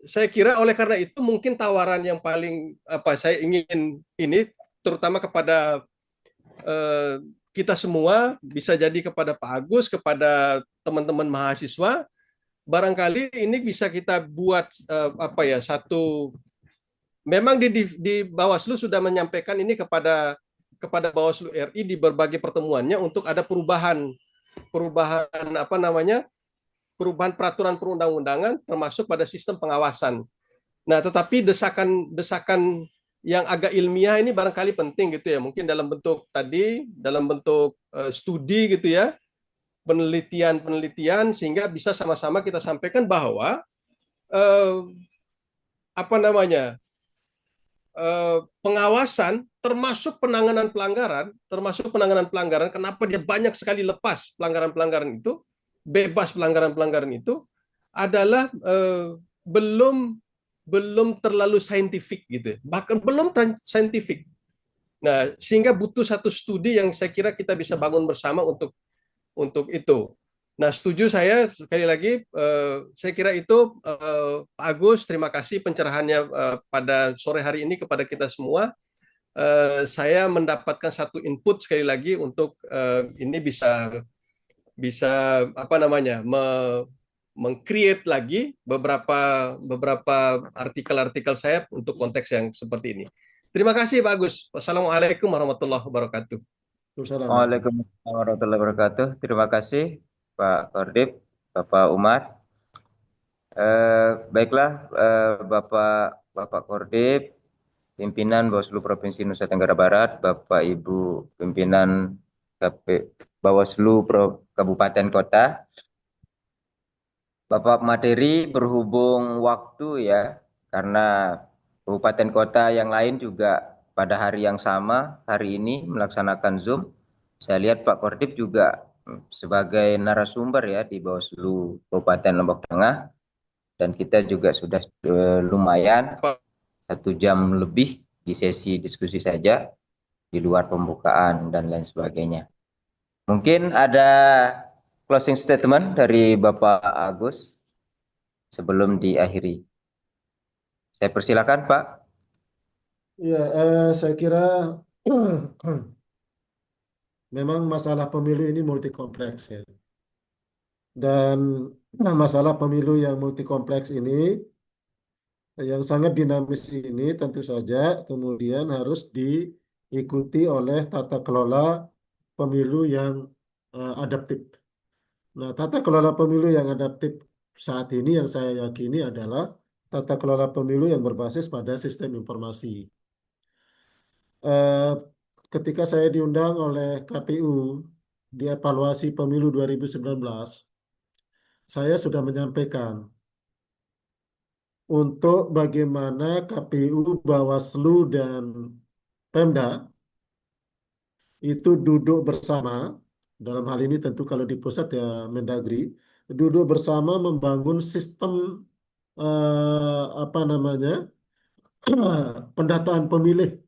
saya kira oleh karena itu mungkin tawaran yang paling saya ingin ini terutama kepada kita semua, bisa jadi kepada Pak Agus, kepada teman-teman mahasiswa, barangkali ini bisa kita buat satu, memang di Bawaslu sudah menyampaikan ini kepada Bawaslu RI di berbagai pertemuannya untuk ada perubahan peraturan perundang-undangan termasuk pada sistem pengawasan. Nah, tetapi desakan yang agak ilmiah ini barangkali penting gitu ya, mungkin dalam bentuk studi gitu ya, penelitian sehingga bisa sama-sama kita sampaikan bahwa pengawasan termasuk penanganan pelanggaran, kenapa dia banyak sekali lepas pelanggaran itu, bebas pelanggaran itu adalah belum terlalu saintifik gitu, bahkan belum saintifik. Nah, sehingga butuh satu studi yang saya kira kita bisa bangun bersama untuk itu. Nah, setuju saya sekali lagi. Saya kira itu Pak Agus, terima kasih pencerahannya pada sore hari ini kepada kita semua. Saya mendapatkan satu input sekali lagi untuk ini bisa apa namanya meng-create lagi beberapa artikel-artikel saya untuk konteks yang seperti ini. Terima kasih Pak Agus. Wassalamualaikum warahmatullahi wabarakatuh. Waalaikumsalam. Waalaikumsalam warahmatullahi wabarakatuh. Terima kasih Pak Kordip, Bapak Umar. Baiklah, Bapak Kordip, pimpinan Bawaslu Provinsi Nusa Tenggara Barat, Bapak Ibu pimpinan Bawaslu Kabupaten Kota, Bapak materi berhubung waktu ya, karena kabupaten kota yang lain juga pada hari yang sama hari ini melaksanakan Zoom. Saya lihat Pak Kordip juga sebagai narasumber ya di Bawaslu Kabupaten Lombok Tengah, dan kita juga sudah lumayan 1 jam lebih di sesi diskusi saja di luar pembukaan dan lain sebagainya. Mungkin ada closing statement dari Bapak Agus sebelum diakhiri. Saya persilakan Pak. Ya, saya kira memang masalah pemilu ini multi kompleks ya. Dan masalah pemilu yang multi kompleks ini, yang sangat dinamis ini tentu saja kemudian harus diikuti oleh tata kelola pemilu yang adaptif. Nah, tata kelola pemilu yang adaptif saat ini yang saya yakini adalah tata kelola pemilu yang berbasis pada sistem informasi. Eh, Ketika saya diundang oleh KPU di evaluasi pemilu 2019, saya sudah menyampaikan untuk bagaimana KPU, Bawaslu, dan Pemda itu duduk bersama, dalam hal ini tentu kalau di pusat ya Mendagri, duduk bersama membangun sistem apa namanya pendataan pemilih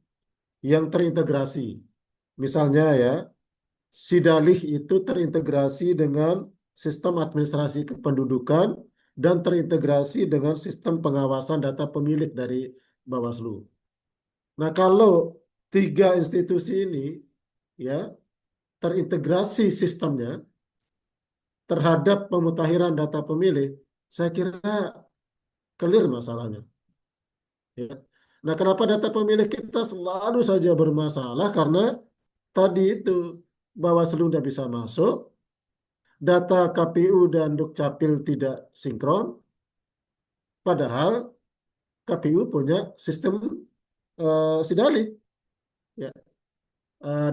yang terintegrasi. Misalnya ya, Sidalih itu terintegrasi dengan sistem administrasi kependudukan dan terintegrasi dengan sistem pengawasan data pemilih dari Bawaslu. Nah, kalau 3 institusi ini ya terintegrasi sistemnya terhadap pemutakhiran data pemilih, saya kira clear masalahnya. Ya. Nah, kenapa data pemilih kita selalu saja bermasalah? Karena tadi itu Bawaslu tidak bisa masuk, data KPU dan Dukcapil tidak sinkron, padahal KPU punya sistem Sidalih. Ya.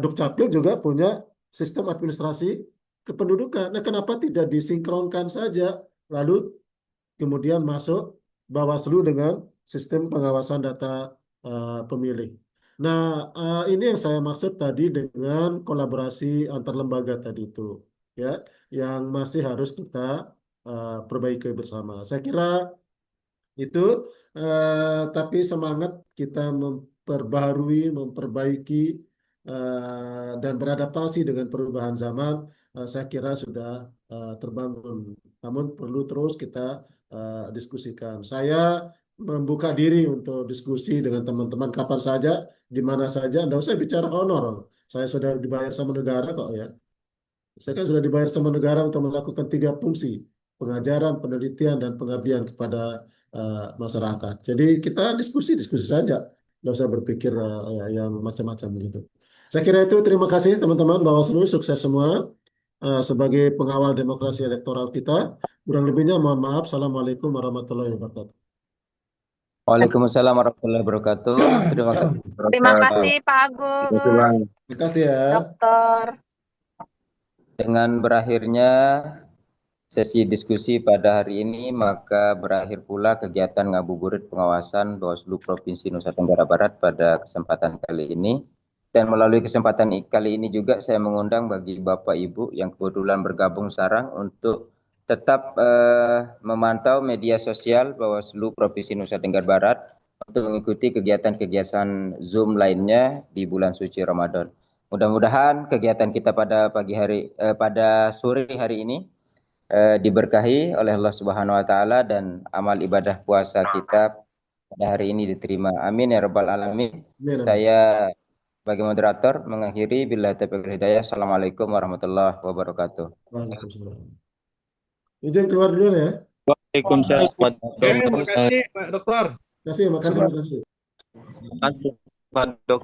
Dukcapil juga punya sistem administrasi kependudukan. Nah, kenapa tidak disinkronkan saja, lalu kemudian masuk Bawaslu dengan sistem pengawasan data pemilih. Nah, ini yang saya maksud tadi dengan kolaborasi antar lembaga tadi itu, ya, yang masih harus kita perbaiki bersama. Saya kira itu, tapi semangat kita memperbaharui, memperbaiki, dan beradaptasi dengan perubahan zaman, saya kira sudah terbangun. Namun perlu terus kita diskusikan. Saya membuka diri untuk diskusi dengan teman-teman kapan saja, di mana saja. Nggak usah bicara honor. Saya sudah dibayar sama negara kok ya. Saya kan sudah dibayar sama negara untuk melakukan 3 fungsi, pengajaran, penelitian, dan pengabdian kepada masyarakat. Jadi kita diskusi-diskusi saja, nggak usah berpikir yang macam-macam gitu. Saya kira itu, terima kasih teman-teman Bawaslu, sukses semua sebagai pengawal demokrasi elektoral kita. Kurang lebihnya mohon maaf. Assalamualaikum warahmatullahi wabarakatuh. Waalaikumsalam warahmatullahi wabarakatuh. Terima kasih. Terima kasih Pak Agus, Terima kasih ya. Dokter. Dengan berakhirnya sesi diskusi pada hari ini, maka berakhir pula kegiatan ngabuburit pengawasan Bawaslu Provinsi Nusa Tenggara Barat pada kesempatan kali ini. Dan melalui kesempatan kali ini juga saya mengundang bagi Bapak Ibu yang kebetulan bergabung sekarang untuk tetap memantau media sosial Bawaslu Provinsi Nusa Tenggara Barat untuk mengikuti kegiatan-kegiatan Zoom lainnya di bulan suci Ramadan. Mudah-mudahan kegiatan kita pada sore hari ini diberkahi oleh Allah Subhanahu wa taala dan amal ibadah puasa kita pada hari ini diterima. Amin ya rabbal alamin. Amin, amin. Saya sebagai moderator mengakhiri billahi taufiq wal hidayah. Assalamualaikum warahmatullahi wabarakatuh. Waalaikumsalam. Izin keluar dulu ya. Waalaikumsalam. Oke, makasih Pak Dokter. Makasih, makasih, makasih. Terima kasih, Pak Dok.